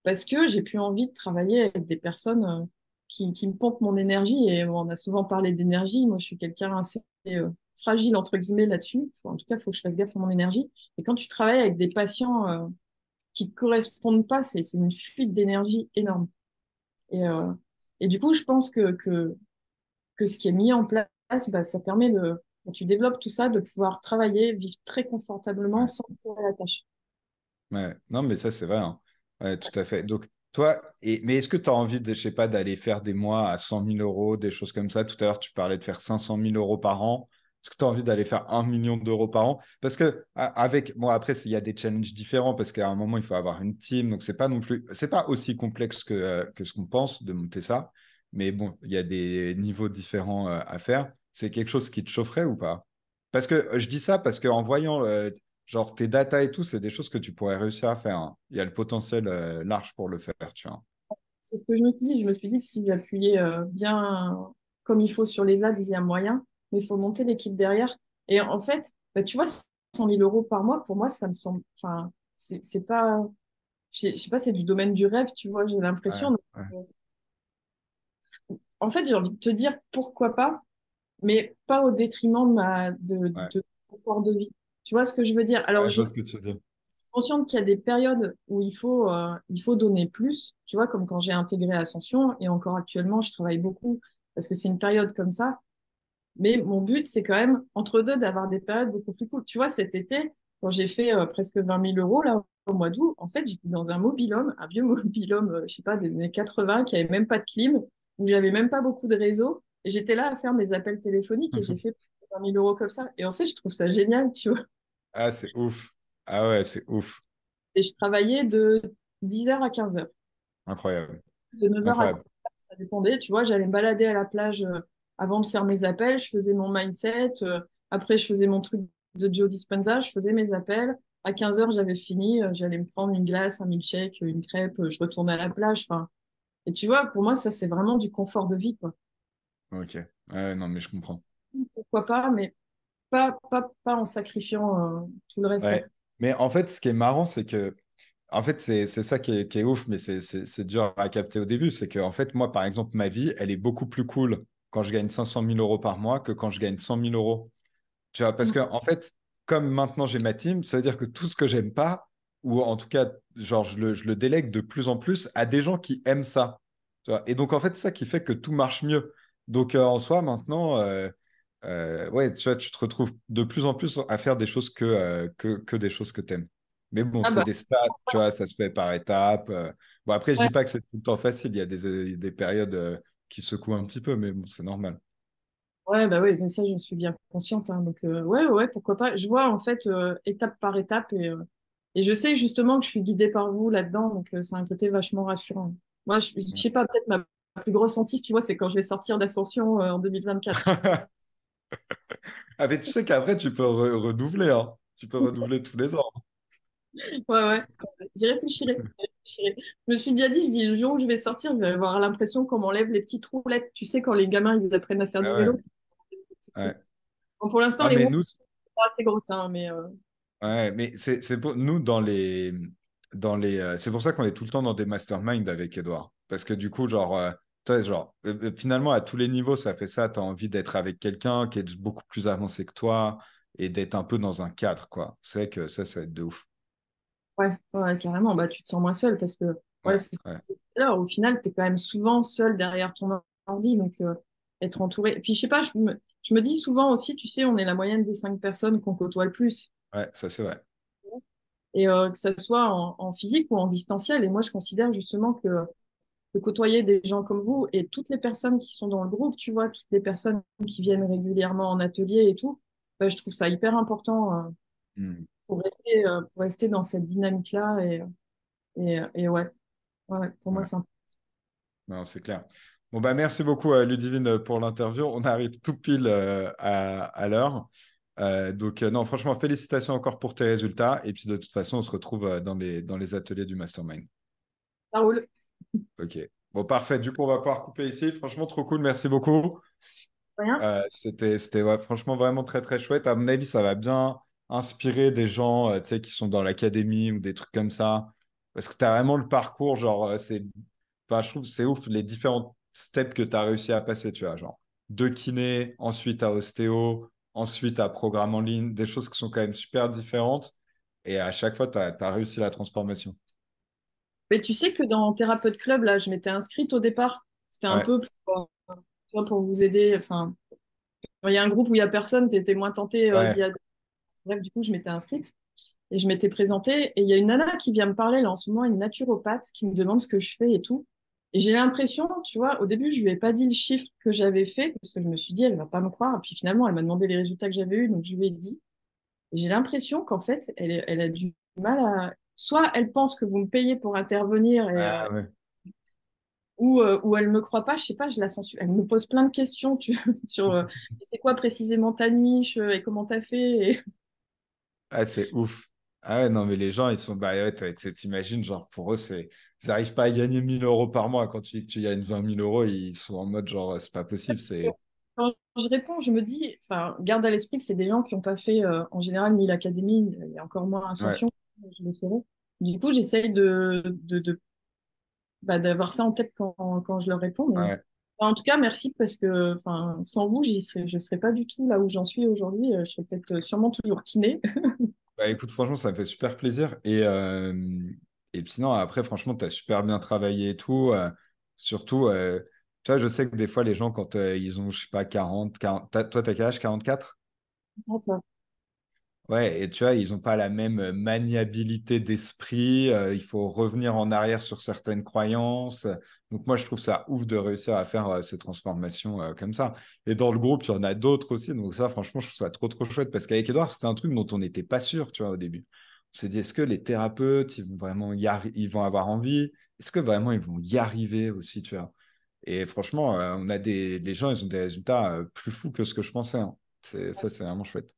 parce que j'ai plus envie de travailler avec des personnes qui me pompent mon énergie. Et on a souvent parlé d'énergie. Moi, je suis quelqu'un assez fragile, entre guillemets, là-dessus. En tout cas, il faut que je fasse gaffe à mon énergie. Et quand tu travailles avec des patients qui te correspondent pas, c'est une fuite d'énergie énorme. Et, euh, et du coup, je pense que ce qui est mis en place, bah, ça permet quand tu développes tout ça, de pouvoir travailler, vivre très confortablement
ouais,
sans te faire la tâche.
ouais. Non, mais ça, c'est vrai, hein. Ouais, tout à fait. Donc, toi, mais est-ce que tu as envie de, je sais pas, d'aller faire des mois à 100 000 euros, des choses comme ça? Tout à l'heure, tu parlais de faire 500 000 euros par an. Est-ce que tu as envie d'aller faire 1 million d'euros par an? Parce que, avec, bon, après, il y a des challenges différents parce qu'à un moment, il faut avoir une team. Donc, c'est pas non plus, c'est pas aussi complexe que ce qu'on pense de monter ça. Mais bon, il y a des niveaux différents à faire. C'est quelque chose qui te chaufferait ou pas? Parce que je dis ça parce qu'en voyant genre tes data et tout, c'est des choses que tu pourrais réussir à faire, hein. Il y a le potentiel large pour le faire, tu vois.
C'est ce que je me suis dit. Je me suis dit que si j'appuyais bien comme il faut sur les ads, il y a moyen. Mais il faut monter l'équipe derrière. Et en fait, bah, tu vois, 100 000 euros par mois, pour moi, ça me semble. Enfin, c'est pas. Je sais pas, c'est du domaine du rêve, tu vois. J'ai
Ouais,
l'impression.
ouais,
En fait, j'ai envie de te dire pourquoi pas, mais pas au détriment
ouais.
de confort de vie. Tu vois ce que je veux dire? Alors,
Ouais, je
je
vois ce que tu dis.
suis consciente qu'il y a des périodes où il faut donner plus, tu vois, comme quand j'ai intégré Ascension, et encore actuellement, je travaille beaucoup parce que c'est une période comme ça. Mais mon but, c'est quand même, entre deux, d'avoir des périodes beaucoup plus cool. Tu vois, cet été, quand j'ai fait presque 20 000 euros, là, au mois d'août, en fait, j'étais dans un mobil-home, un vieux mobil-home, je sais pas, des années 80, qui avait même pas de clim, où j'avais même pas beaucoup de réseau. Et j'étais là à faire mes appels téléphoniques et j'ai fait 20 000 euros comme ça. Et en fait, je trouve ça génial, tu vois.
Ah, c'est ouf. Ah ouais, c'est ouf.
Et je travaillais de 10 heures à 15 heures.
Incroyable.
De 9 heures à 15
Incroyable.
heures, ça dépendait. Tu vois, j'allais me balader à la plage avant de faire mes appels. Je faisais mon mindset. Après, je faisais mon truc de Joe Dispenza. Je faisais mes appels. À 15 heures, j'avais fini. J'allais me prendre une glace, un milkshake, une crêpe. Je retournais à la plage. Enfin, et tu vois, pour moi, ça, c'est vraiment du confort de vie, quoi.
Ok. Ouais, non, mais je comprends.
Pourquoi pas, mais pas en sacrifiant tout le reste
Ouais.
après.
Mais en fait, ce qui est marrant, c'est que, en fait, c'est ça qui est ouf, mais c'est dur à capter au début. C'est que, en fait, moi, par exemple, ma vie, elle est beaucoup plus cool quand je gagne 500 000 euros par mois que quand je gagne 100 000 euros. Tu vois, parce
Mm.
que, en fait, comme maintenant j'ai ma team, ça veut dire que tout ce que j'aime pas, ou en tout cas, genre, je le délègue de plus en plus à des gens qui aiment ça. Tu vois. Et donc, en fait, c'est ça qui fait que tout marche mieux. Donc, en soi, maintenant, ouais, tu vois, tu te retrouves de plus en plus à faire des choses que des choses que tu aimes. Mais bon,
Ah
c'est
bah,
des stats, tu vois, ça se fait par étapes. Bon, après, je dis
ouais.
pas que c'est tout le temps facile. Il y a des périodes qui secouent un petit peu, mais bon, c'est normal.
Ouais, bah oui, mais ça, je suis bien consciente, hein. Donc, ouais, pourquoi pas. Je vois, en fait, étape par étape et je sais justement que je suis guidée par vous là-dedans. Donc, c'est un côté vachement rassurant. Moi, je sais pas, peut-être ma plus grosse hantise, tu vois, c'est quand je vais sortir d'Ascension en 2024.
Ah, mais tu sais qu'après, tu peux redoubler, hein. Tu peux redoubler tous les ans.
Ouais, ouais. J'y réfléchirai. J'y réfléchirai. Je me suis déjà dit, je dis, le jour où je vais sortir, je vais avoir l'impression qu'on m'enlève les petites roulettes. Tu sais, quand les gamins, ils apprennent à faire du
Ah
vélo.
ouais, ouais.
Bon, pour l'instant,
Ah,
les
mais
roues
nous,
sont pas assez grosses, hein, mais
ouais, mais c'est pour nous c'est pour ça qu'on est tout le temps dans des masterminds avec Edouard. Parce que du coup, genre, toi, genre, finalement, à tous les niveaux, ça fait ça. Tu as envie d'être avec quelqu'un qui est beaucoup plus avancé que toi et d'être un peu dans un cadre, quoi. C'est vrai que ça va être de ouf.
ouais, ouais, carrément, bah, tu te sens moins seul parce que, ouais,
Ouais,
c'est ce que
ouais,
je disais tout à l'heure, au final, tu es quand même souvent seul derrière ton ordi, donc être entouré. Puis, je sais pas, je me dis souvent aussi, tu sais, on est la moyenne des 5 personnes qu'on côtoie le plus,
ouais, ça c'est vrai.
et que ça soit en physique ou en distanciel. Et moi, je considère justement que de côtoyer des gens comme vous et toutes les personnes qui sont dans le groupe, tu vois, toutes les personnes qui viennent régulièrement en atelier et tout, bah, je trouve ça hyper important
Hmm.
pour rester dans cette dynamique-là. Et ouais. Ouais, pour moi,
Ouais,
c'est un...
non, c'est clair. Bon, bah, merci beaucoup, Ludivine, pour l'interview. On arrive tout pile à l'heure. Donc, non, franchement, félicitations encore pour tes résultats. Et puis, de toute façon, on se retrouve dans les ateliers du Mastermind.
Ça roule.
OK. Bon, parfait. Du coup, on va pouvoir couper ici. Franchement, trop cool. Merci beaucoup.
Rien.
C'était ouais, franchement vraiment très, très chouette. À mon avis, ça va bien inspirer des gens tu sais, qui sont dans l'académie ou des trucs comme ça. Parce que tu as vraiment le parcours, genre, enfin, je trouve que c'est ouf les différents steps que tu as réussi à passer, tu vois, genre, de kiné, ensuite à ostéo, ensuite à programme en ligne, des choses qui sont quand même super différentes. Et à chaque fois, tu as réussi la transformation.
Mais tu sais que dans Thérapeute Club, là, je m'étais inscrite au départ. C'était un
Ouais,
peu tu vois, pour vous aider. Enfin, quand il y a un groupe où il y a personne, tu étais moins tenté d'y
ouais.
aller. Bref, du coup, je m'étais inscrite et je m'étais présentée. Et il y a une nana qui vient me parler là en ce moment, une naturopathe, qui me demande ce que je fais et tout. Et j'ai l'impression, tu vois, au début, je lui ai pas dit le chiffre que j'avais fait parce que je me suis dit, elle va pas me croire. Et puis finalement, elle m'a demandé les résultats que j'avais eus, donc je lui ai dit. Et j'ai l'impression qu'en fait, elle a du mal à. Soit elle pense que vous me payez pour intervenir
Ah, ouais.
ou elle me croit pas, je sais pas, je la sens. Elle me pose plein de questions sur c'est quoi précisément ta niche et comment t'as fait.
Ah, c'est ouf. Ah ouais, non, mais les gens, ils sont... Bah ouais, t'imagines, genre, pour eux, ils n'arrivent pas à gagner 1 000 € par mois. Quand tu dis que tu gagnes 20 000 €, ils sont en mode, genre, c'est pas possible. C'est...
Quand je réponds, je me dis, enfin, garde à l'esprit que c'est des gens qui n'ont pas fait en général ni l'académie, et encore moins
Ouais,
Ascension, je le ferai. Du coup, j'essaye d'avoir ça en tête quand je leur réponds. Mais...
ouais.
En tout cas, merci parce que enfin, sans vous, je ne serais pas du tout là où j'en suis aujourd'hui. Je serais peut-être sûrement toujours kiné.
Bah écoute, franchement, ça me fait super plaisir. Et puis sinon, après, franchement, tu as super bien travaillé et tout. Surtout, tu vois, je sais que des fois, les gens, quand ils ont, je sais pas, 40 toi, t'as quel âge, 44?
D'accord.
Ouais, et tu vois, ils n'ont pas la même maniabilité d'esprit. Il faut revenir en arrière sur certaines croyances. Donc moi, je trouve ça ouf de réussir à faire ces transformations comme ça. Et dans le groupe, il y en a d'autres aussi. Donc ça, franchement, je trouve ça trop, trop chouette. Parce qu'avec Edouard, c'était un truc dont on n'était pas sûr, tu vois, au début. On s'est dit, est-ce que les thérapeutes, ils vont vraiment ils vont avoir envie? Est-ce que vraiment ils vont y arriver aussi, tu vois? Et franchement, les gens, ils ont des résultats plus fous que ce que je pensais, hein. Ça, c'est vraiment chouette.